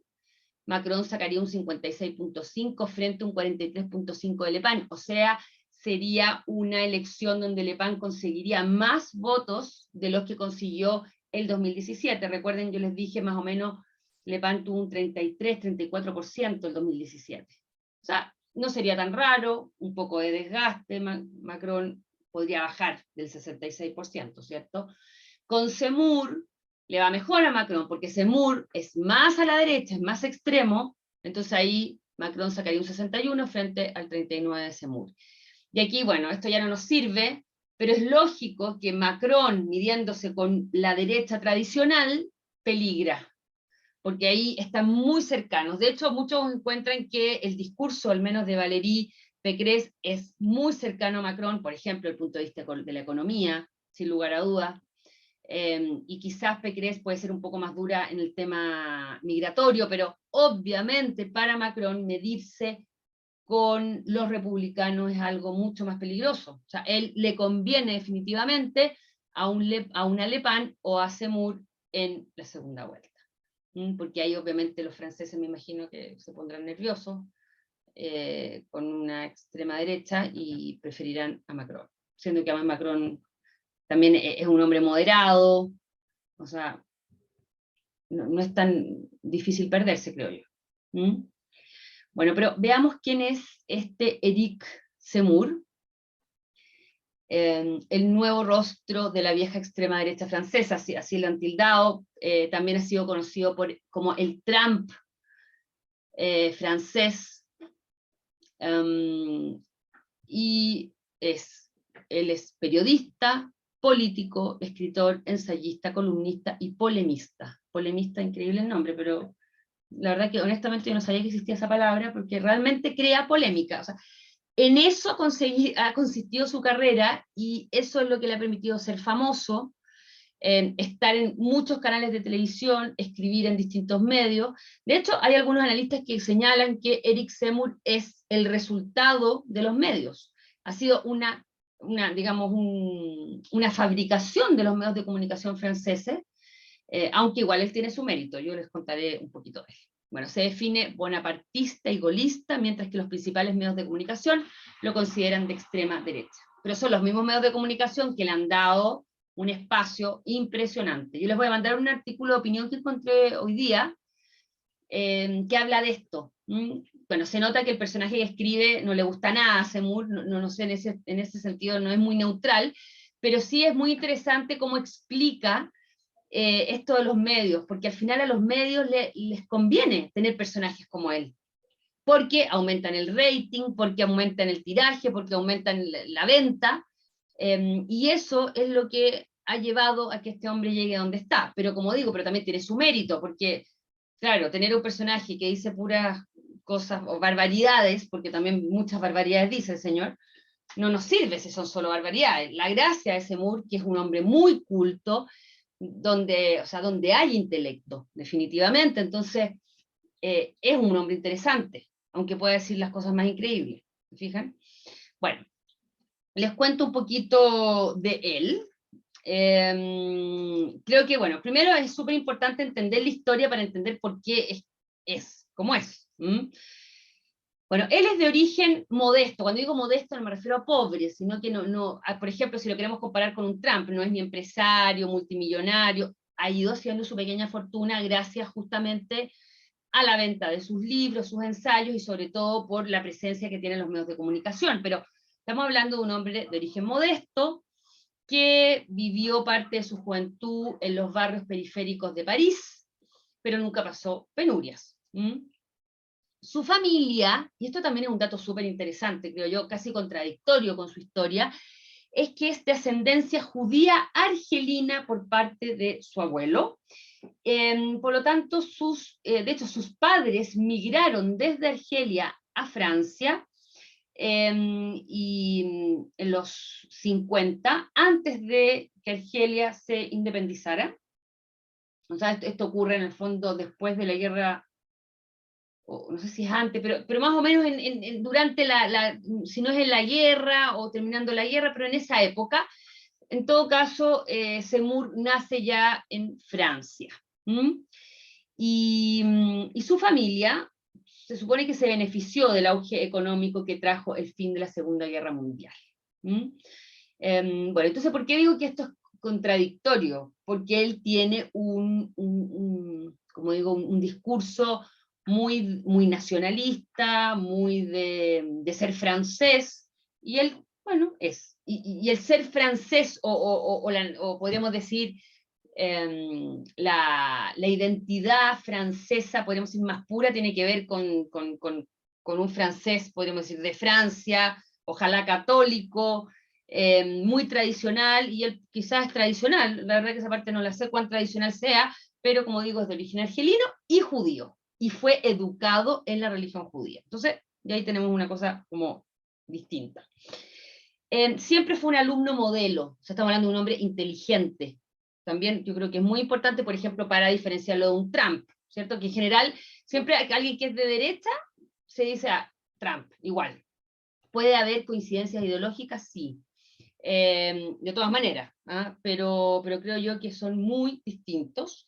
Speaker 1: Macron sacaría un 56.5 frente a un 43.5 de Le Pen, o sea, sería una elección donde Le Pen conseguiría más votos de los que consiguió el 2017. Recuerden, yo les dije más o menos, Le Pen tuvo un 33-34% el 2017. O sea, no sería tan raro, un poco de desgaste, Macron podría bajar del 66%, ¿cierto? Con Zemmour le va mejor a Macron, porque Zemmour es más a la derecha, es más extremo, entonces ahí Macron sacaría un 61 frente al 39 de Zemmour. Y aquí, bueno, esto ya no nos sirve, pero es lógico que Macron, midiéndose con la derecha tradicional, peligra, porque ahí están muy cercanos. De hecho, muchos encuentran que el discurso, al menos de Valérie Pécresse es muy cercano a Macron, por ejemplo, desde el punto de vista de la economía, sin lugar a dudas, y quizás Pécresse puede ser un poco más dura en el tema migratorio, pero obviamente para Macron medirse con los republicanos es algo mucho más peligroso. O sea, él le conviene definitivamente a una Le Pen o a Zemmour en la segunda vuelta. Porque ahí obviamente los franceses me imagino que se pondrán nerviosos con una extrema derecha y preferirán a Macron. Siendo que además Macron también es un hombre moderado, o sea, no es tan difícil perderse, creo yo. Bueno, pero veamos quién es este Éric Zemmour, el nuevo rostro de la vieja extrema derecha francesa, así lo han tildado. También ha sido conocido como el Trump francés, y él es periodista, político, escritor, ensayista, columnista y polemista. Polemista, increíble el nombre, pero la verdad que honestamente yo no sabía que existía esa palabra, porque realmente crea polémica. O sea, en eso ha consistido su carrera, y eso es lo que le ha permitido ser famoso, estar en muchos canales de televisión, escribir en distintos medios. De hecho, hay algunos analistas que señalan que Éric Zemmour es el resultado de los medios. Ha sido digamos, una fabricación de los medios de comunicación franceses, aunque igual él tiene su mérito, yo les contaré un poquito de él. Bueno, se define bonapartista y golista, mientras que los principales medios de comunicación lo consideran de extrema derecha. Pero son los mismos medios de comunicación que le han dado un espacio impresionante. Yo les voy a mandar un artículo de opinión que encontré hoy día, que habla de esto. Bueno, se nota que el personaje que escribe no le gusta nada a Zemmour, no sé, en ese sentido no es muy neutral, pero sí es muy interesante cómo explica esto de los medios, porque al final a los medios les conviene tener personajes como él, porque aumentan el rating, porque aumentan el tiraje, porque aumentan la venta, y eso es lo que ha llevado a que este hombre llegue a donde está. Pero como digo, pero también tiene su mérito, porque, claro, tener un personaje que dice puras cosas o barbaridades, porque también muchas barbaridades dice el señor, no nos sirve si son solo barbaridades. La gracia de Zemmour, que es un hombre muy culto, donde hay intelecto, definitivamente. Entonces, es un hombre interesante, aunque pueda decir las cosas más increíbles. ¿Se fijan? Bueno, les cuento un poquito de él. Creo que, bueno, primero es súper importante entender la historia para entender por qué es como es. Bueno, él es de origen modesto. Cuando digo modesto no me refiero a pobre, sino que por ejemplo, si lo queremos comparar con un Trump, no es ni empresario, multimillonario, ha ido haciendo su pequeña fortuna gracias justamente a la venta de sus libros, sus ensayos, y sobre todo por la presencia que tienen los medios de comunicación. Pero estamos hablando de un hombre de origen modesto, que vivió parte de su juventud en los barrios periféricos de París, pero nunca pasó penurias. Su familia, y esto también es un dato súper interesante, creo yo, casi contradictorio con su historia, es que es de ascendencia judía argelina por parte de su abuelo. Por lo tanto, de hecho, sus padres migraron desde Argelia a Francia, y en los 50, antes de que Argelia se independizara. O sea, esto ocurre en el fondo después de la guerra, o no sé si es antes, pero más o menos durante si no es en la guerra o terminando la guerra, pero en esa época. En todo caso, Zemmour nace ya en Francia. Y su familia se supone que se benefició del auge económico que trajo el fin de la Segunda Guerra Mundial. Bueno, entonces, ¿por qué digo que esto es contradictorio? Porque él tiene como digo, un discurso muy, muy nacionalista, muy de ser francés, y él, bueno, y el ser francés, o podríamos decir, la identidad francesa, podríamos decir, más pura, tiene que ver con un francés, podríamos decir, de Francia, ojalá católico, muy tradicional, y él quizás es tradicional, la verdad que esa parte no la sé cuán tradicional sea, pero como digo, es de origen argelino y judío, y fue educado en la religión judía. Entonces, de ahí tenemos una cosa como distinta. Siempre fue un alumno modelo, o sea, estamos hablando de un hombre inteligente. También yo creo que es muy importante, por ejemplo, para diferenciarlo de un Trump, ¿cierto? Que en general, siempre alguien que es de derecha se dice Trump, igual. ¿Puede haber coincidencias ideológicas? Sí. De todas maneras, pero creo yo que son muy distintos.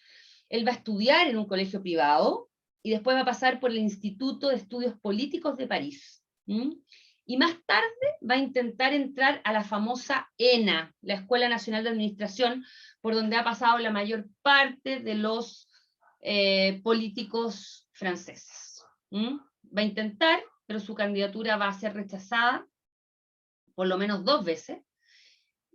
Speaker 1: Él va a estudiar en un colegio privado y después va a pasar por el Instituto de Estudios Políticos de París. Y más tarde va a intentar entrar a la famosa ENA, la Escuela Nacional de Administración, por donde ha pasado la mayor parte de los políticos franceses. Va a intentar, pero su candidatura va a ser rechazada por lo menos 2 veces.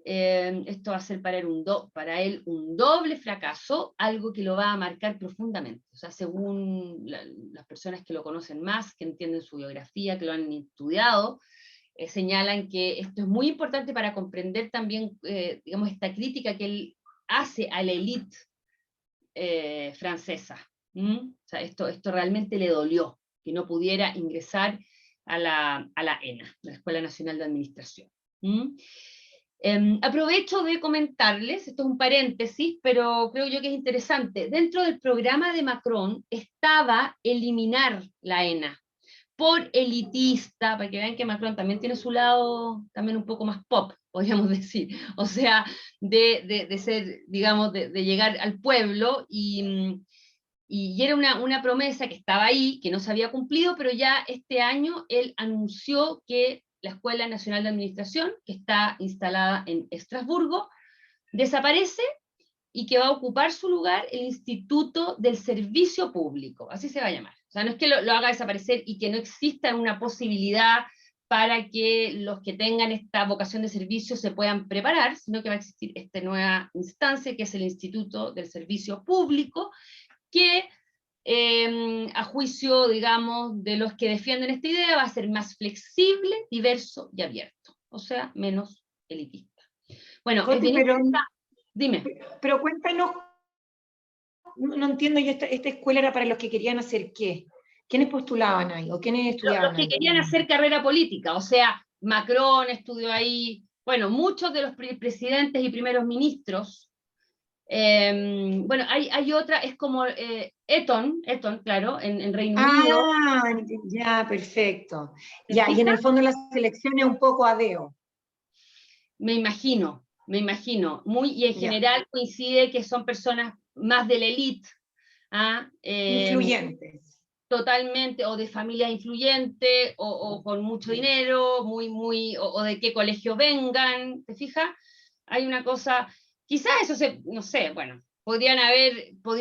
Speaker 1: Esto va a ser para él un doble fracaso, algo que lo va a marcar profundamente. O sea, según las personas que lo conocen más, que entienden su biografía, que lo han estudiado, señalan que esto es muy importante para comprender también, digamos, esta crítica que él hace a la élite francesa. O sea, esto realmente le dolió, que no pudiera ingresar a la ENA, la Escuela Nacional de Administración. Aprovecho de comentarles, esto es un paréntesis, pero creo yo que es interesante. Dentro del programa de Macron estaba eliminar la ENA, por elitista, para que vean que Macron también tiene su lado también un poco más pop, podríamos decir, o sea, de ser, digamos, de llegar al pueblo, y era una promesa que estaba ahí, que no se había cumplido, pero ya este año él anunció que la Escuela Nacional de Administración, que está instalada en Estrasburgo, desaparece y que va a ocupar su lugar el Instituto del Servicio Público, así se va a llamar. O sea, no es que lo haga desaparecer y que no exista una posibilidad para que los que tengan esta vocación de servicio se puedan preparar, sino que va a existir esta nueva instancia, que es el Instituto del Servicio Público, que a juicio, digamos, de los que defienden esta idea, va a ser más flexible, diverso y abierto, o sea, menos elitista. Bueno,
Speaker 2: Coti,
Speaker 1: es bien interesante. Dime.
Speaker 2: Pero cuéntanos, no entiendo yo, esta escuela era para los que querían hacer ¿qué? ¿Quiénes postulaban ahí? ¿O quiénes estudiaban
Speaker 1: Los que
Speaker 2: ahí?
Speaker 1: querían hacer carrera política, o sea, Macron estudió ahí, bueno, muchos de los presidentes y primeros ministros. Bueno, hay otra, es como Eton, claro, en Reino Unido.
Speaker 2: Ya, perfecto.
Speaker 1: ¿Te
Speaker 2: Ya, y en
Speaker 1: fijas?
Speaker 2: el fondo la selección es un poco a deo.
Speaker 1: Me imagino. Y en
Speaker 2: Ya.
Speaker 1: general coincide que son personas más de la élite,
Speaker 2: Influyentes.
Speaker 1: totalmente, o de familias influyentes, o con mucho dinero, o de qué colegio vengan, ¿te fijas? Hay una cosa, quizás eso no sé, bueno, podría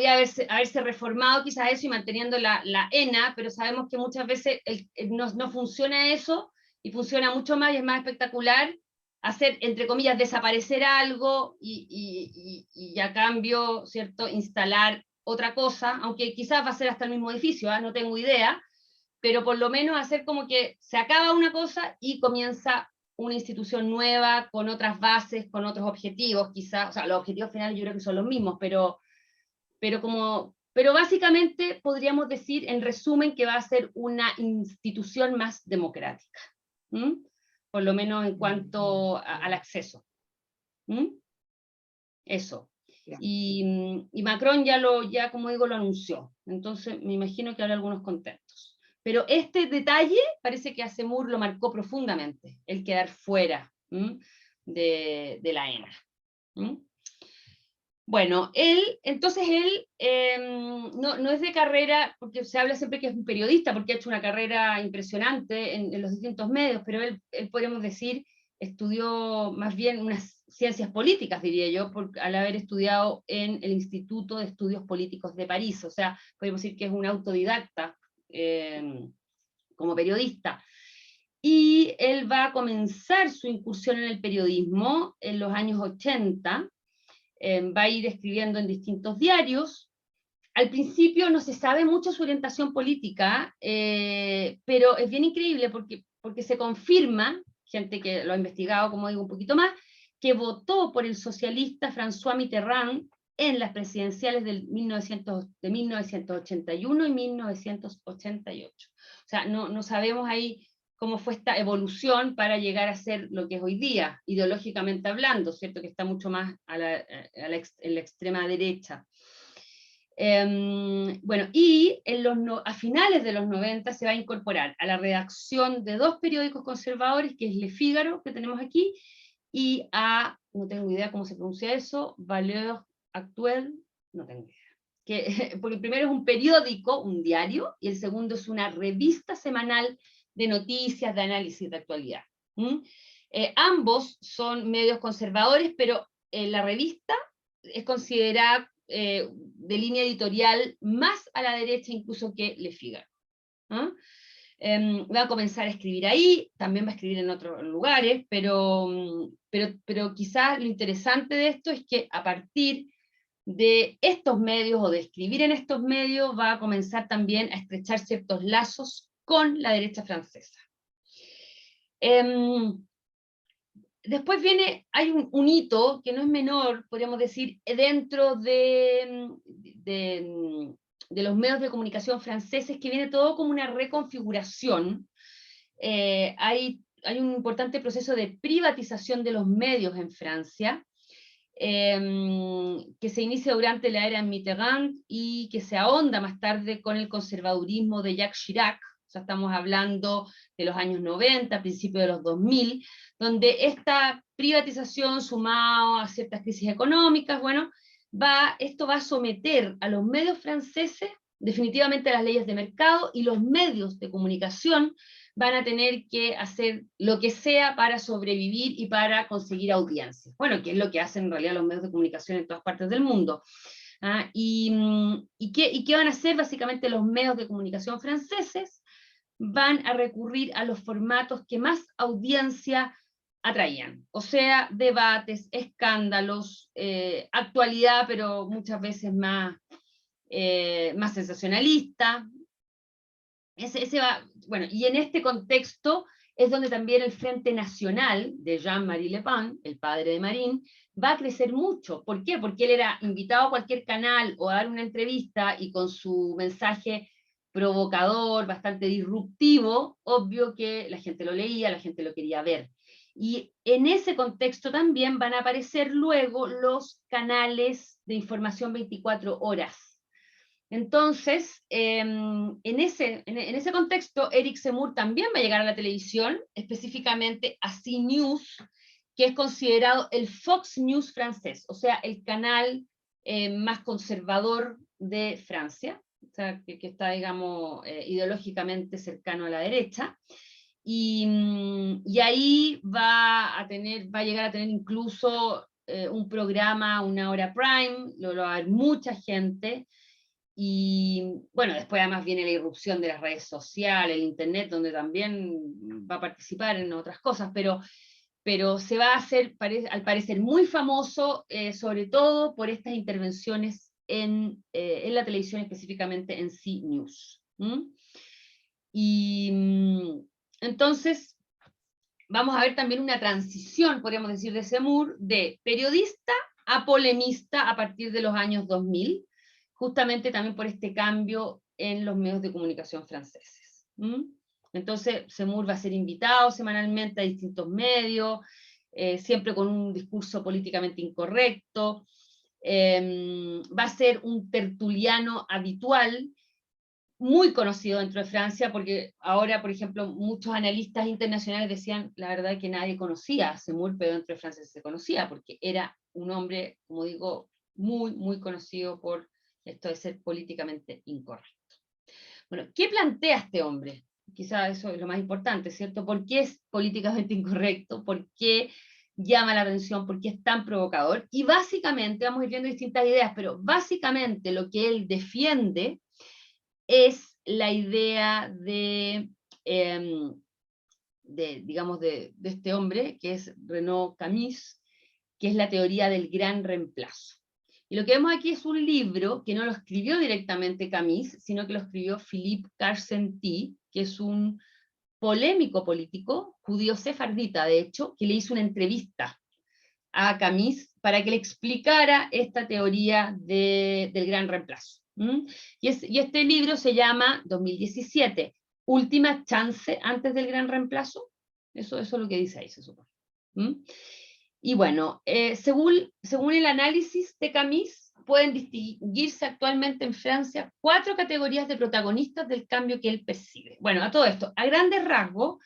Speaker 1: haberse reformado quizás eso y manteniendo la ENA, pero sabemos que muchas veces no funciona eso, y funciona mucho más y es más espectacular hacer, entre comillas, desaparecer algo y a cambio, ¿cierto?, instalar otra cosa, aunque quizás va a ser hasta el mismo edificio, no tengo idea, pero por lo menos hacer como que se acaba una cosa y comienza una institución nueva, con otras bases, con otros objetivos, quizás, o sea, los objetivos finales yo creo que son los mismos, pero básicamente podríamos decir, en resumen, que va a ser una institución más democrática, por lo menos en cuanto al acceso. Eso. Y Macron ya, como digo, lo anunció. Entonces me imagino que habrá algunos contentos. Pero este detalle parece que a Zemmour lo marcó profundamente, el quedar fuera de la ENA. Bueno, entonces él no es de carrera, porque se habla siempre que es un periodista, porque ha hecho una carrera impresionante en los distintos medios, pero él podríamos decir, estudió más bien unas ciencias políticas, diría yo, al haber estudiado en el Instituto de Estudios Políticos de París, o sea, podemos decir que es un autodidacta como periodista. Y él va a comenzar su incursión en el periodismo en los años 80, va a ir escribiendo en distintos diarios. Al principio no se sabe mucho su orientación política, pero es bien increíble porque se confirma, gente que lo ha investigado, como digo, un poquito más, que votó por el socialista François Mitterrand en las presidenciales de 1981 y 1988. O sea, no sabemos ahí cómo fue esta evolución para llegar a ser lo que es hoy día, ideológicamente hablando, ¿cierto? Que está mucho más en la extrema derecha. Bueno, y a finales de los 90 se va a incorporar a la redacción de 2 periódicos conservadores, que es Le Figaro, que tenemos aquí, y no tengo idea cómo se pronuncia eso, Valeurs Actuelles, no tengo idea. Porque el primero es un periódico, un diario, y el segundo es una revista semanal de noticias, de análisis de actualidad. Ambos son medios conservadores, pero la revista es considerada de línea editorial más a la derecha incluso que Le Figaro. Va a comenzar a escribir ahí, también va a escribir en otros lugares, pero quizás lo interesante de esto es que a partir de estos medios o de escribir en estos medios va a comenzar también a estrechar ciertos lazos con la derecha francesa. Después hay un hito que no es menor, podríamos decir, dentro de los medios de comunicación franceses, que viene todo como una reconfiguración. Hay un importante proceso de privatización de los medios en Francia, que se inicia durante la era Mitterrand y que se ahonda más tarde con el conservadurismo de Jacques Chirac. O sea, estamos hablando de los años 90, principios de los 2000, donde esta privatización sumado a ciertas crisis económicas, bueno, esto va a someter a los medios franceses definitivamente a las leyes de mercado, y los medios de comunicación van a tener que hacer lo que sea para sobrevivir y para conseguir audiencias. Bueno, que es lo que hacen en realidad los medios de comunicación en todas partes del mundo. ¿Y qué van a hacer básicamente los medios de comunicación franceses? Van a recurrir a los formatos que más audiencia atraían, o sea, debates, escándalos, actualidad, pero muchas veces más sensacionalista. Bueno, y en este contexto es donde también el Frente Nacional de Jean-Marie Le Pen, el padre de Marine, va a crecer mucho. ¿Por qué? Porque él era invitado a cualquier canal o a dar una entrevista, y con su mensaje provocador, bastante disruptivo, obvio que la gente lo leía, la gente lo quería ver. Y en ese contexto también van a aparecer luego los canales de información 24 horas. Entonces, en ese contexto, Eric Zemmour también va a llegar a la televisión, específicamente a CNews, que es considerado el Fox News francés, o sea, el canal más conservador de Francia, o sea, que está, digamos, ideológicamente cercano a la derecha. Y ahí va a llegar a tener incluso un programa, una hora prime, lo va a ver mucha gente. Y bueno, después además viene la irrupción de las redes sociales, el internet, donde también va a participar en otras cosas, pero se va a hacer, al parecer, muy famoso, sobre todo por estas intervenciones en la televisión, específicamente en CNews. Y entonces vamos a ver también una transición, podríamos decir, de Zemmour, de periodista a polemista a partir de los años 2000, justamente también por este cambio en los medios de comunicación franceses. Entonces, Zemmour va a ser invitado semanalmente a distintos medios, siempre con un discurso políticamente incorrecto. Va a ser un tertuliano habitual, muy conocido dentro de Francia, porque ahora, por ejemplo, muchos analistas internacionales decían, la verdad, que nadie conocía a Zemmour, pero dentro de Francia se conocía, porque era un hombre, como digo, muy, muy conocido por esto de ser políticamente incorrecto. Bueno, ¿qué plantea este hombre? Quizá eso es lo más importante, ¿cierto? ¿Por qué es políticamente incorrecto? ¿Por qué llama la atención? ¿Por qué es tan provocador? Y básicamente, vamos a ir viendo distintas ideas, pero básicamente lo que él defiende es la idea digamos, de este hombre, que es Renaud Camus, que es la teoría del gran reemplazo. Y lo que vemos aquí es un libro que no lo escribió directamente Camus, sino que lo escribió Philippe Carcenti, que es un polémico político, judío sefardita de hecho, que le hizo una entrevista a Camus para que le explicara esta teoría del gran reemplazo. Y este libro se llama 2017, última chance antes del gran reemplazo. Eso es lo que dice ahí, se supone. Y bueno, según el análisis de Camus, pueden distinguirse actualmente en Francia 4 categorías de protagonistas del cambio que él percibe. Bueno, a todo esto, a grandes rasgos,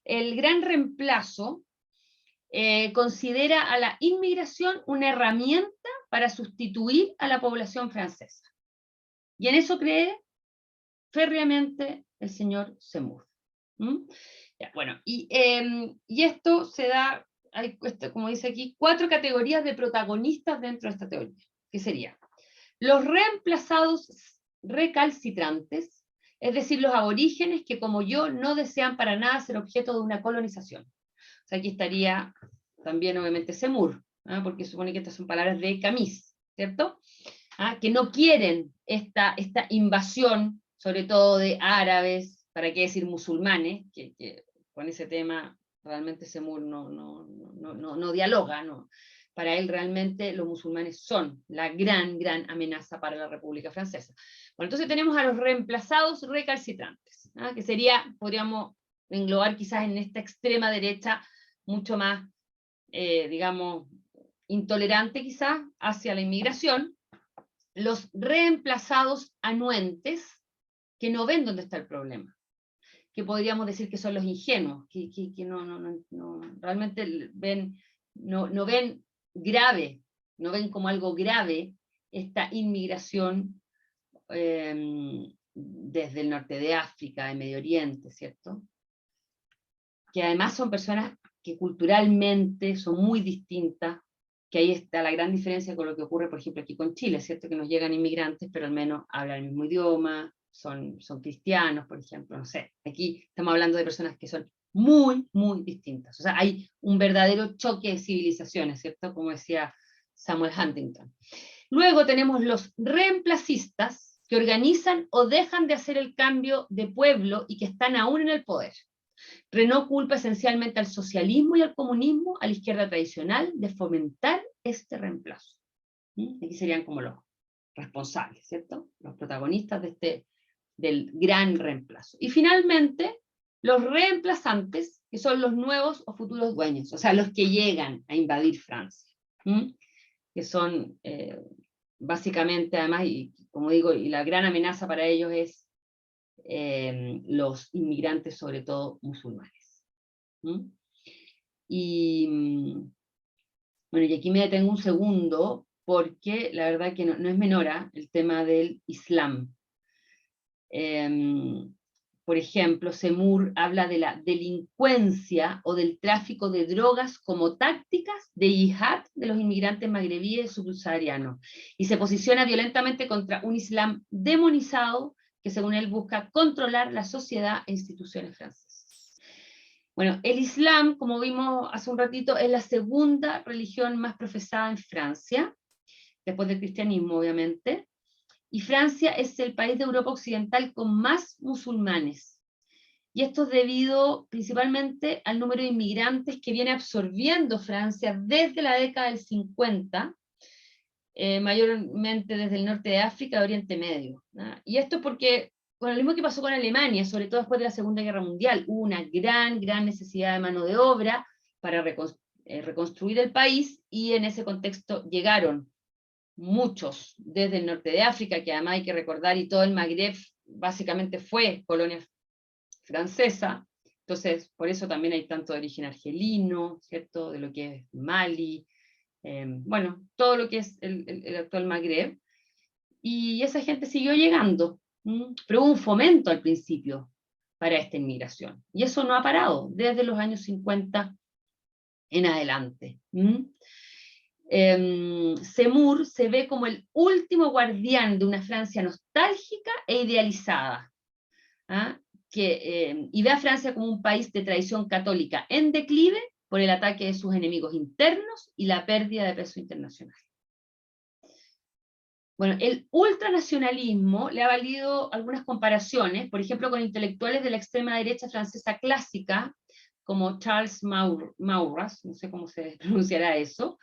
Speaker 1: el gran reemplazo considera a la inmigración una herramienta para sustituir a la población francesa. Y en eso cree férreamente el señor Zemmour. Ya, bueno, y esto se da, hay, como dice aquí, 4 categorías de protagonistas dentro de esta teoría, que serían los reemplazados recalcitrantes, es decir, los aborígenes que como yo no desean para nada ser objeto de una colonización. O sea, aquí estaría también obviamente Zemmour, porque supone que estas son palabras de Camus, ¿cierto? Que no quieren esta invasión, sobre todo de árabes, para qué decir musulmanes, que con ese tema realmente Zemmour no dialoga, no. Para él realmente los musulmanes son la gran amenaza para la República Francesa. Bueno, entonces tenemos a los reemplazados recalcitrantes, que sería, podríamos englobar quizás en esta extrema derecha mucho más, digamos, intolerante quizás hacia la inmigración, los reemplazados anuentes que no ven dónde está el problema, que podríamos decir que son los ingenuos, que no realmente ven, no ven grave, no ven como algo grave esta inmigración desde el norte de África, de Medio Oriente, ¿cierto? Que además son personas que culturalmente son muy distintas, que ahí está la gran diferencia con lo que ocurre, por ejemplo, aquí con Chile, ¿cierto? Que nos llegan inmigrantes, pero al menos hablan el mismo idioma, son cristianos, por ejemplo, no sé. Aquí estamos hablando de personas que son muy distintas. O sea, hay un verdadero choque de civilizaciones, ¿cierto? Como decía Samuel Huntington. Luego tenemos los reemplacistas, que organizan o dejan de hacer el cambio de pueblo y que están aún en el poder. Renaud culpa esencialmente al socialismo y al comunismo, a la izquierda tradicional, de fomentar este reemplazo. Aquí serían como los responsables, ¿cierto? Los protagonistas del gran reemplazo. Y finalmente, los reemplazantes, que son los nuevos o futuros dueños, o sea, los que llegan a invadir Francia, que son básicamente, además, y como digo, y la gran amenaza para ellos es los inmigrantes, sobre todo musulmanes. Y bueno, y aquí me detengo un segundo, porque la verdad que no es menor el tema del Islam. Por ejemplo, Zemmour habla de la delincuencia o del tráfico de drogas como tácticas de yihad de los inmigrantes magrebíes subsaharianos, y se posiciona violentamente contra un Islam demonizado que según él busca controlar la sociedad e instituciones francesas. Bueno, el Islam, como vimos hace un ratito, es la segunda religión más profesada en Francia, después del cristianismo, obviamente, y Francia es el país de Europa Occidental con más musulmanes. Y esto es debido principalmente al número de inmigrantes que viene absorbiendo Francia desde la década del 50, mayormente desde el norte de África, de Oriente Medio. Y esto porque, bueno, lo mismo que pasó con Alemania, sobre todo después de la Segunda Guerra Mundial, hubo una gran necesidad de mano de obra para reconstruir el país, y en ese contexto llegaron muchos desde el norte de África, que además hay que recordar, y todo el Magreb básicamente fue colonia francesa. Entonces, por eso también hay tanto de origen argelino, ¿cierto? De lo que es Mali, bueno, todo lo que es el actual Magreb, y esa gente siguió llegando, pero hubo un fomento al principio para esta inmigración, y eso no ha parado desde los años 50 en adelante. Zemmour se ve como el último guardián de una Francia nostálgica e idealizada, y ve a Francia como un país de tradición católica en declive por el ataque de sus enemigos internos y la pérdida de peso internacional. Bueno, el ultranacionalismo le ha valido algunas comparaciones, por ejemplo, con intelectuales de la extrema derecha francesa clásica, como Charles Maurras, no sé cómo se pronunciará eso.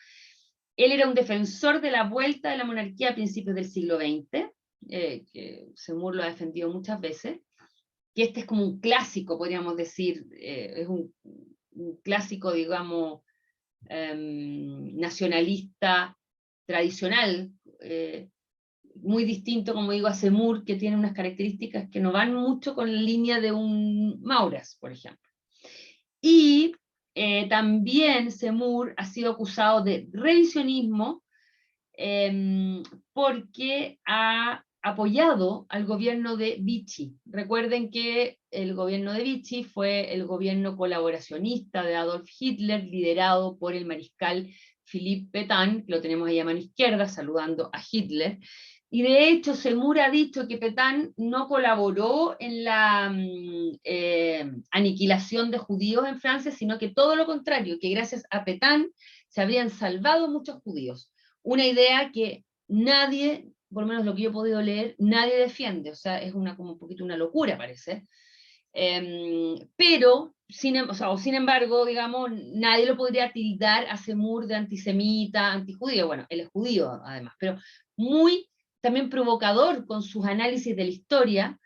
Speaker 1: Él era un defensor de la vuelta de la monarquía a principios del siglo XX, que Zemmour lo ha defendido muchas veces, que este es como un clásico, podríamos decir, es un clásico, digamos, nacionalista tradicional, muy distinto, como digo, a Zemmour, que tiene unas características que no van mucho con la línea de un Maurras, por ejemplo. Y también Zemmour ha sido acusado de revisionismo porque ha apoyado al gobierno de Vichy. Recuerden que el gobierno de Vichy fue el gobierno colaboracionista de Adolf Hitler, liderado por el mariscal Philippe Pétain, que lo tenemos ahí a mano izquierda, saludando a Hitler. Y de hecho, Zemmour ha dicho que Pétain no colaboró en la aniquilación de judíos en Francia, sino que todo lo contrario, que gracias a Pétain se habrían salvado muchos judíos. Una idea que nadie, por lo menos lo que yo he podido leer, nadie defiende, o sea, es como un poquito una locura, parece. Pero, sin embargo, digamos, nadie lo podría tildar a Zemmour de antisemita, antijudío, bueno, él es judío además, pero muy también provocador con sus análisis de la historia,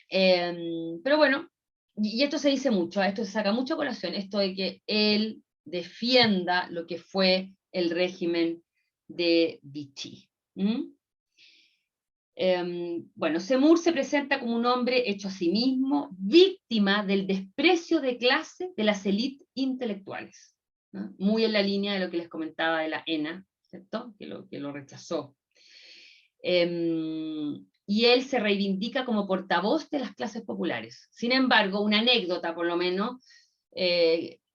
Speaker 1: pero bueno, y esto se dice mucho, esto se saca mucho a colación, esto de que él defienda lo que fue el régimen de Vichy. Bueno, Zemmour se presenta como un hombre hecho a sí mismo, víctima del desprecio de clase de las élites intelectuales, ¿no? Muy en la línea de lo que les comentaba de la ENA, ¿cierto? Que lo rechazó. Y él se reivindica como portavoz de las clases populares. Sin embargo, una anécdota por lo menos,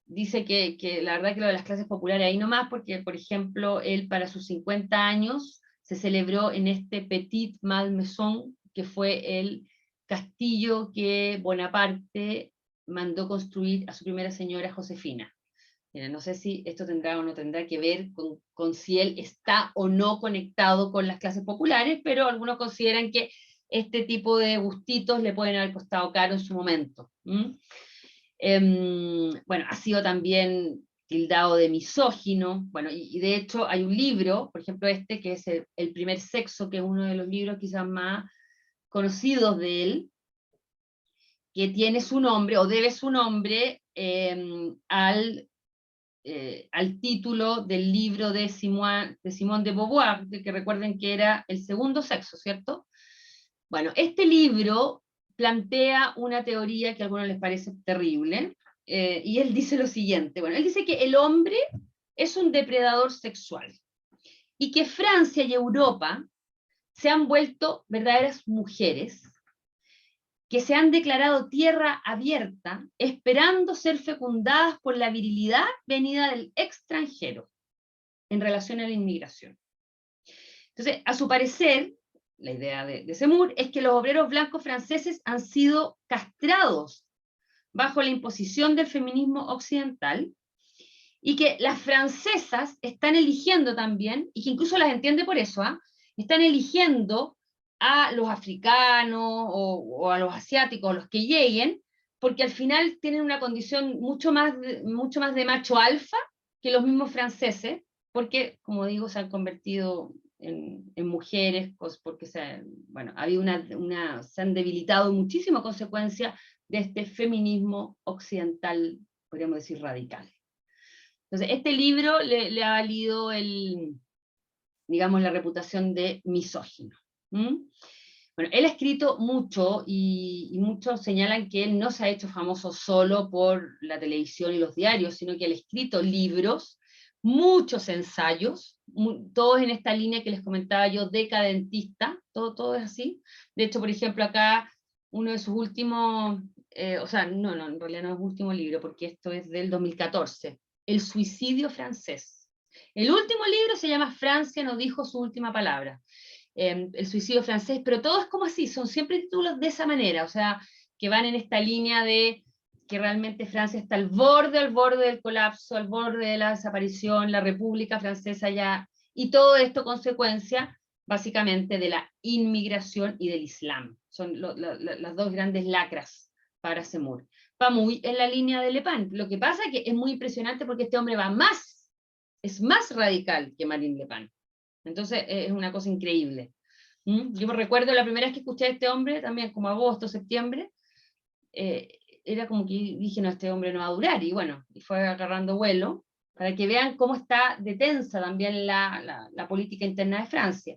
Speaker 1: dice que la verdad que lo de las clases populares ahí nomás, porque por ejemplo, él para sus 50 años se celebró en este Petit Malmaison, que fue el castillo que Bonaparte mandó construir a su primera señora Josefina. Mira, no sé si esto tendrá o no tendrá que ver con si él está o no conectado con las clases populares, pero algunos consideran que este tipo de gustitos le pueden haber costado caro en su momento. Bueno, ha sido también tildado de misógino, bueno, y de hecho hay un libro, por ejemplo este, que es el Primer Sexo, que es uno de los libros quizás más conocidos de él, que tiene su nombre, o debe su nombre, al título del libro de Simone de Beauvoir, de que recuerden que era El Segundo Sexo, ¿cierto? Bueno, este libro plantea una teoría que a algunos les parece terrible, y él dice lo siguiente, bueno, él dice que el hombre es un depredador sexual, y que Francia y Europa se han vuelto verdaderas mujeres, que se han declarado tierra abierta, esperando ser fecundadas por la virilidad venida del extranjero, en relación a la inmigración. Entonces, a su parecer, la idea de Zemmour es que los obreros blancos franceses han sido castrados bajo la imposición del feminismo occidental, y que las francesas están eligiendo también, y que incluso las entiende por eso, están eligiendo a los africanos o a los asiáticos, los que lleguen, porque al final tienen una condición mucho más de macho alfa que los mismos franceses, porque, como digo, se han convertido en mujeres, porque bueno, ha habido se han debilitado muchísimo a consecuencia de este feminismo occidental, podríamos decir, radical. Entonces, este libro le ha valido digamos, la reputación de misógino. Bueno, él ha escrito mucho, y muchos señalan que él no se ha hecho famoso solo por la televisión y los diarios, sino que él ha escrito libros, muchos ensayos, todos en esta línea que les comentaba yo, decadentista, todo es así. De hecho, por ejemplo, acá uno de sus últimos, o sea, no, en realidad no es último libro, porque esto es del 2014, El suicidio francés. El último libro se llama Francia no dijo su última palabra. El suicidio francés, pero todo es como así, son siempre títulos de esa manera, o sea, que van en esta línea de que realmente Francia está al borde del colapso, al borde de la desaparición, la República Francesa ya, y todo esto consecuencia básicamente de la inmigración y del Islam. Son las dos grandes lacras para Zemmour. Va muy en la línea de Le Pen. Lo que pasa es que es muy impresionante porque este hombre es más radical que Marine Le Pen. Entonces es una cosa increíble. Yo me recuerdo la primera vez que escuché a este hombre, también como agosto, septiembre, era como que dije, no, este hombre no va a durar, y bueno, y fue agarrando vuelo, para que vean cómo está de tensa también la política interna de Francia.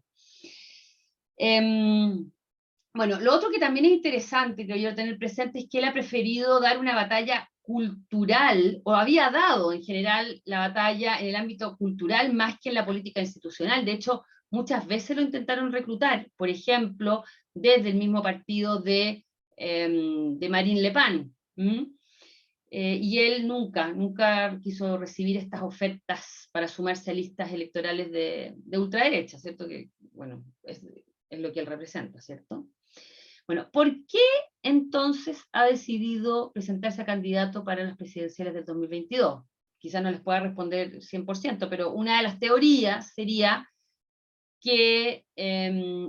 Speaker 1: Bueno, lo otro que también es interesante, creo yo, tener presente es que él ha preferido dar una batalla cultural, o había dado en general la batalla en el ámbito cultural más que en la política institucional. De hecho, muchas veces lo intentaron reclutar, por ejemplo, desde el mismo partido de Marine Le Pen. Y él nunca quiso recibir estas ofertas para sumarse a listas electorales de ultraderecha, ¿cierto? Que, bueno, es lo que él representa, ¿cierto? Bueno, ¿por qué entonces ha decidido presentarse a candidato para las presidenciales del 2022? Quizás no les pueda responder 100%, pero una de las teorías sería que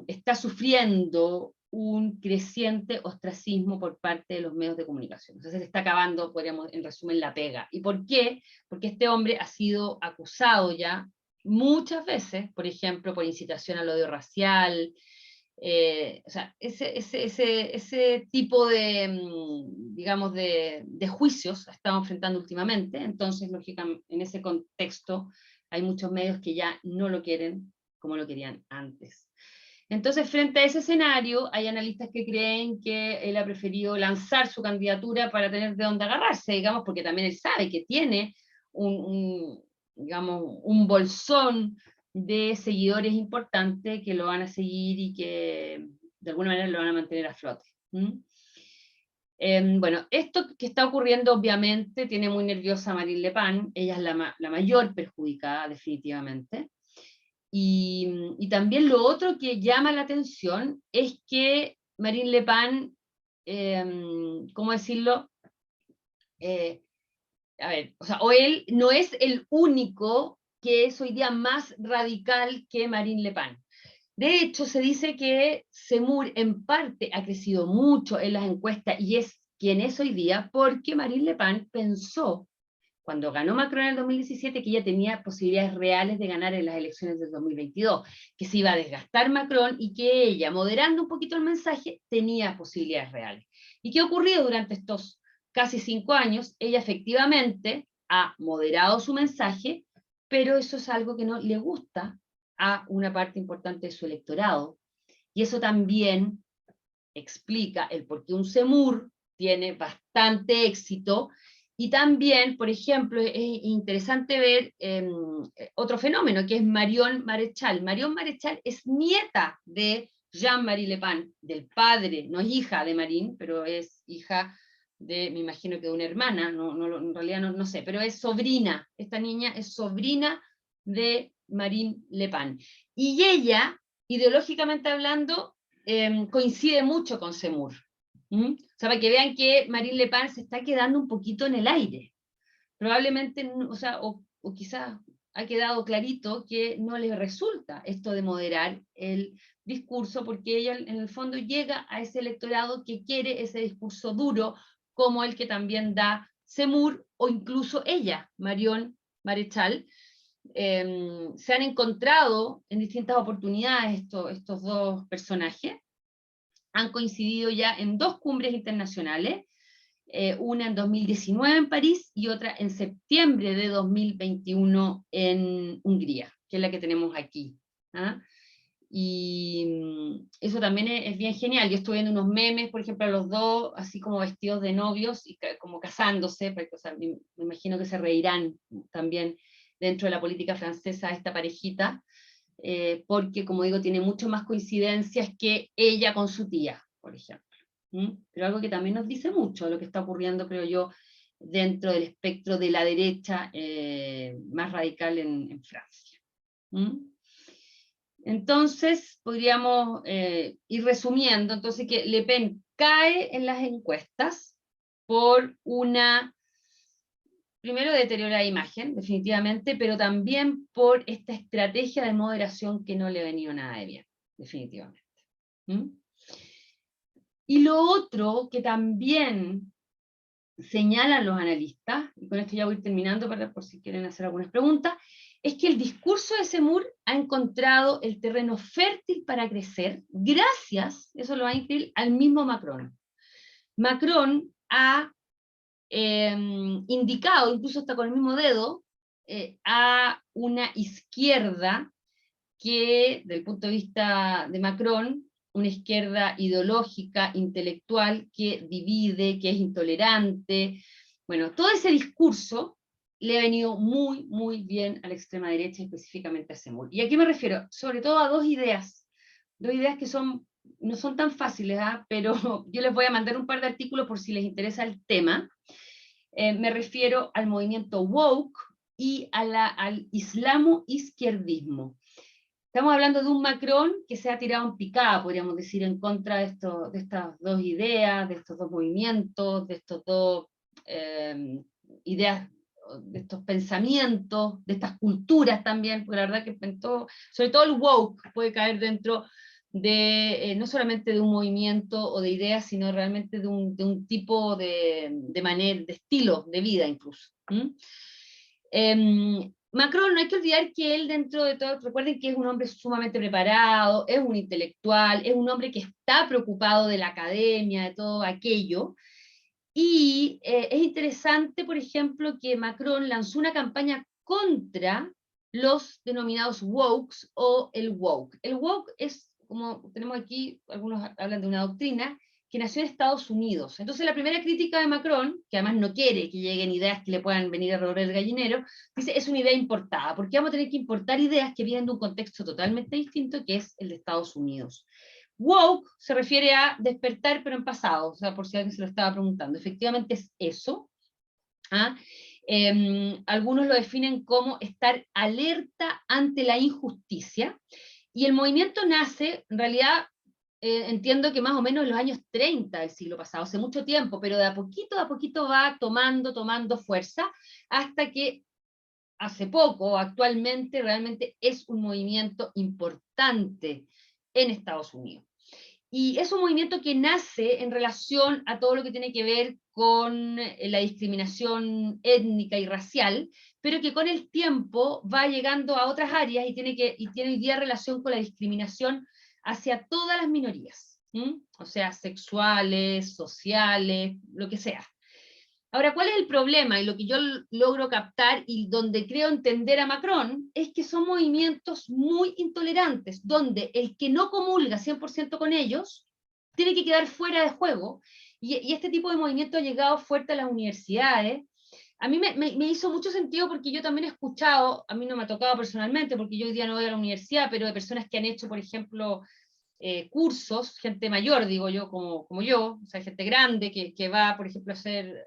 Speaker 1: está sufriendo un creciente ostracismo por parte de los medios de comunicación. Entonces se está acabando, podríamos, en resumen, la pega. ¿Y por qué? Porque este hombre ha sido acusado ya muchas veces, por ejemplo, por incitación al odio racial, o sea, ese tipo de, digamos, de juicios ha estado enfrentando últimamente. Entonces, lógicamente, en ese contexto hay muchos medios que ya no lo quieren como lo querían antes. Entonces, frente a ese escenario, hay analistas que creen que él ha preferido lanzar su candidatura para tener de dónde agarrarse, digamos, porque también él sabe que tiene digamos, un bolsón de seguidores importantes que lo van a seguir y que de alguna manera lo van a mantener a flote. Bueno, esto que está ocurriendo obviamente tiene muy nerviosa a Marine Le Pen, ella es la mayor perjudicada definitivamente. Y también lo otro que llama la atención es que Marine Le Pen, ¿cómo decirlo? A ver, o sea, o él no es el único que es hoy día más radical que Marine Le Pen. De hecho, se dice que Zemmour en parte ha crecido mucho en las encuestas y es quien es hoy día porque Marine Le Pen pensó, cuando ganó Macron en el 2017, que ella tenía posibilidades reales de ganar en las elecciones del 2022, que se iba a desgastar Macron y que ella, moderando un poquito el mensaje, tenía posibilidades reales. ¿Y qué ha ocurrido durante estos casi 5 años? Ella efectivamente ha moderado su mensaje, pero eso es algo que no le gusta a una parte importante de su electorado. Y eso también explica el por qué un Zemmour tiene bastante éxito. Y también, por ejemplo, es interesante ver otro fenómeno, que es Marion Maréchal. Marion Maréchal es nieta de Jean-Marie Le Pen, del padre, no es hija de Marine, pero es hija de, me imagino que de una hermana, en realidad no sé, pero es sobrina, esta niña es sobrina de Marine Le Pen. Y ella, ideológicamente hablando, coincide mucho con Zemmour. O sea, para que vean que Marine Le Pen se está quedando un poquito en el aire. Probablemente, o sea, o quizás ha quedado clarito que no les resulta esto de moderar el discurso, porque ella en el fondo llega a ese electorado que quiere ese discurso duro, como el que también da Zemmour, o incluso ella, Marion Maréchal. Se han encontrado en distintas oportunidades estos dos personajes, han coincidido ya en 2 cumbres internacionales, una en 2019 en París y otra en septiembre de 2021 en Hungría, que es la que tenemos aquí. ¿Ah? Y eso también es bien genial. Yo estoy viendo unos memes, por ejemplo, a los dos, así como vestidos de novios y como casándose, porque, o sea, me imagino que se reirán también dentro de la política francesa esta parejita, porque, como digo, tiene mucho más coincidencias que ella con su tía, por ejemplo. Pero algo que también nos dice mucho de lo que está ocurriendo, creo yo, dentro del espectro de la derecha más radical en Francia. Entonces, podríamos ir resumiendo, entonces que Le Pen cae en las encuestas por una, primero, deteriorada imagen, definitivamente, pero también por esta estrategia de moderación que no le ha venido nada de bien, definitivamente. Y lo otro que también señalan los analistas, y con esto ya voy terminando por si quieren hacer algunas preguntas, es que el discurso de Zemmour ha encontrado el terreno fértil para crecer gracias, eso lo va a incluir, al mismo Macron. Macron ha indicado, incluso hasta con el mismo dedo, a una izquierda que, desde el punto de vista de Macron, una izquierda ideológica, intelectual, que divide, que es intolerante. Bueno, todo ese discurso le ha venido muy, muy bien a la extrema derecha, específicamente a Zemmour. ¿Y a qué me refiero? Sobre todo a dos ideas que no son tan fáciles, pero yo les voy a mandar un par de artículos por si les interesa el tema. Me refiero al movimiento woke y al islamo-izquierdismo. Estamos hablando de un Macron que se ha tirado en picada, podríamos decir, en contra de estas dos ideas, de estos dos movimientos, de estos dos ideas, de estos pensamientos, de estas culturas también, porque la verdad que sobre todo el woke puede caer dentro de no solamente de un movimiento o de ideas, sino realmente de un tipo de manera, de estilo de vida incluso. Macron, no hay que olvidar que él dentro de todo, recuerden que es un hombre sumamente preparado, es un intelectual, es un hombre que está preocupado de la academia, de todo aquello, y es interesante, por ejemplo, que Macron lanzó una campaña contra los denominados wokes o el woke. El woke es, como tenemos aquí, algunos hablan de una doctrina, que nació en Estados Unidos. Entonces la primera crítica de Macron, que además no quiere que lleguen ideas que le puedan venir a robar el gallinero, dice, es una idea importada, porque vamos a tener que importar ideas que vienen de un contexto totalmente distinto, que es el de Estados Unidos. Woke se refiere a despertar, pero en pasado, o sea, por si alguien se lo estaba preguntando. Efectivamente es eso. Algunos lo definen como estar alerta ante la injusticia, y el movimiento nace, en realidad, entiendo que más o menos en los años 30 del siglo pasado, hace mucho tiempo, pero de a poquito va tomando fuerza, hasta que hace poco, actualmente, realmente es un movimiento importante en Estados Unidos. Y es un movimiento que nace en relación a todo lo que tiene que ver con la discriminación étnica y racial, pero que con el tiempo va llegando a otras áreas y tiene hoy día relación con la discriminación hacia todas las minorías, o sea, sexuales, sociales, lo que sea. Ahora, ¿cuál es el problema? Y lo que yo logro captar y donde creo entender a Macron es que son movimientos muy intolerantes, donde el que no comulga 100% con ellos tiene que quedar fuera de juego. Y este tipo de movimiento ha llegado fuerte a las universidades. A mí me hizo mucho sentido porque yo también he escuchado, a mí no me ha tocado personalmente, porque yo hoy día no voy a la universidad, pero de personas que han hecho, por ejemplo, cursos, gente mayor, digo yo, como yo, o sea, gente grande que va, por ejemplo, a hacer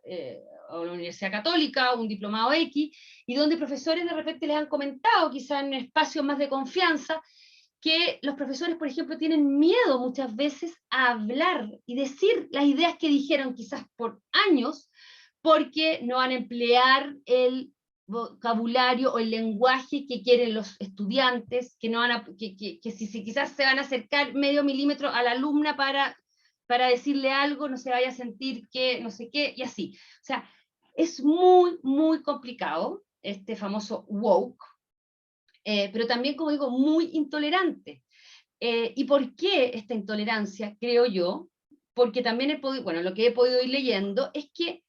Speaker 1: a la Universidad Católica, un diplomado X, y donde profesores de repente les han comentado, quizá en espacios más de confianza, que los profesores, por ejemplo, tienen miedo muchas veces a hablar y decir las ideas que dijeron quizás por años, porque no van a emplear el vocabulario o el lenguaje que quieren los estudiantes, que, no van a, que si quizás se van a acercar medio milímetro a la alumna para decirle algo, no se vaya a sentir que no sé qué, y así. O sea, es muy, muy complicado este famoso woke, pero también, como digo, muy intolerante. ¿Y por qué esta intolerancia, creo yo? Porque también lo que he podido ir leyendo es que,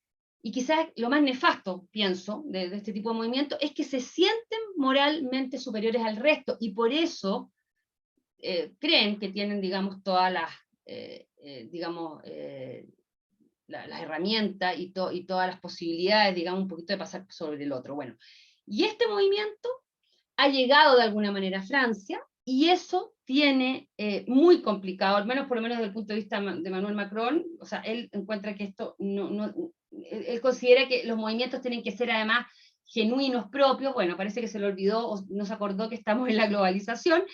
Speaker 1: y quizás lo más nefasto, pienso, de este tipo de movimiento, es que se sienten moralmente superiores al resto, y por eso creen que tienen, digamos, todas las, las herramientas y todas las posibilidades, digamos, un poquito de pasar sobre el otro. Bueno, y este movimiento ha llegado de alguna manera a Francia, y eso tiene muy complicado, al menos por lo menos desde el punto de vista de Emmanuel Macron. O sea, él encuentra que esto él considera que los movimientos tienen que ser además genuinos, propios. Bueno, parece que se le olvidó o no se acordó que estamos en la globalización,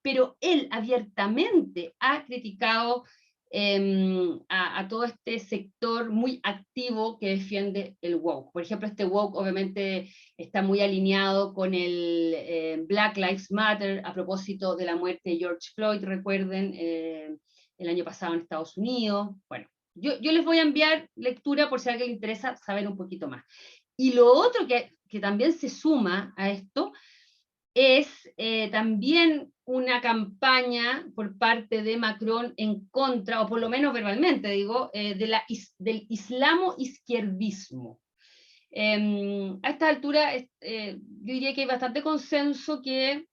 Speaker 1: pero él abiertamente ha criticado a todo este sector muy activo que defiende el woke. Por ejemplo, este woke obviamente está muy alineado con el Black Lives Matter, a propósito de la muerte de George Floyd, recuerden, el año pasado en Estados Unidos. Bueno, yo les voy a enviar lectura por si a alguien le interesa saber un poquito más. Y lo otro que también se suma a esto es también una campaña por parte de Macron en contra, o por lo menos verbalmente digo, del islamo-izquierdismo. A esta altura yo diría que hay bastante consenso que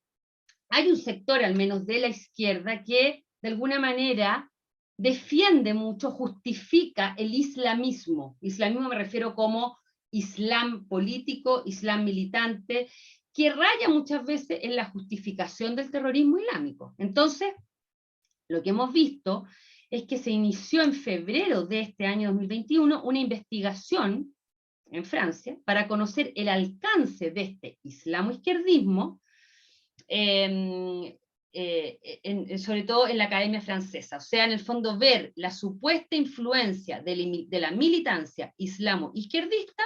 Speaker 1: hay un sector al menos de la izquierda que de alguna manera defiende mucho, justifica el islamismo. Islamismo me refiero como islam político, islam militante, que raya muchas veces en la justificación del terrorismo islámico. Entonces, lo que hemos visto es que se inició en febrero de este año 2021 una investigación en Francia para conocer el alcance de este islamo-izquierdismo, sobre todo en la Academia Francesa. O sea, en el fondo ver la supuesta influencia de la militancia islamo-izquierdista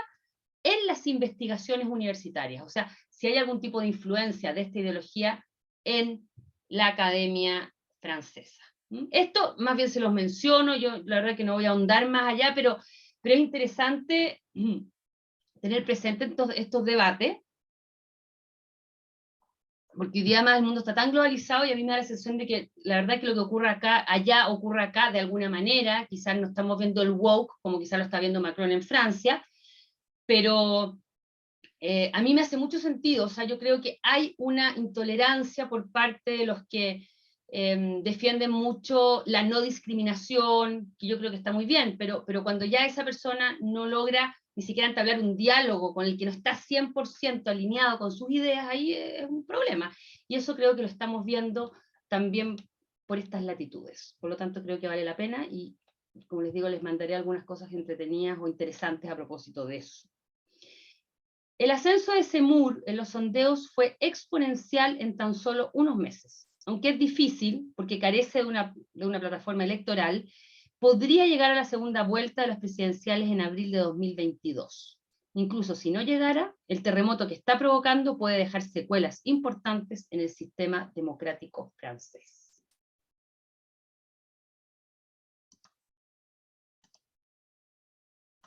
Speaker 1: en las investigaciones universitarias. O sea, si hay algún tipo de influencia de esta ideología en la Academia Francesa. Esto más bien se los menciono, yo la verdad que no voy a ahondar más allá, pero es interesante tener presente estos debates, porque hoy día más el mundo está tan globalizado y a mí me da la sensación de que la verdad que lo que ocurre acá, allá ocurre acá de alguna manera, quizás no estamos viendo el woke como quizás lo está viendo Macron en Francia, pero a mí me hace mucho sentido. O sea, yo creo que hay una intolerancia por parte de los que defienden mucho la no discriminación, que yo creo que está muy bien, pero cuando ya esa persona no logra ni siquiera entablar un diálogo con el que no está 100% alineado con sus ideas, ahí es un problema. Y eso creo que lo estamos viendo también por estas latitudes. Por lo tanto, creo que vale la pena y, como les digo, les mandaré algunas cosas entretenidas o interesantes a propósito de eso. El ascenso de Zemmour en los sondeos fue exponencial en tan solo unos meses. Aunque es difícil, porque carece de una plataforma electoral, podría llegar a la segunda vuelta de las presidenciales en abril de 2022. Incluso si no llegara, el terremoto que está provocando puede dejar secuelas importantes en el sistema democrático francés.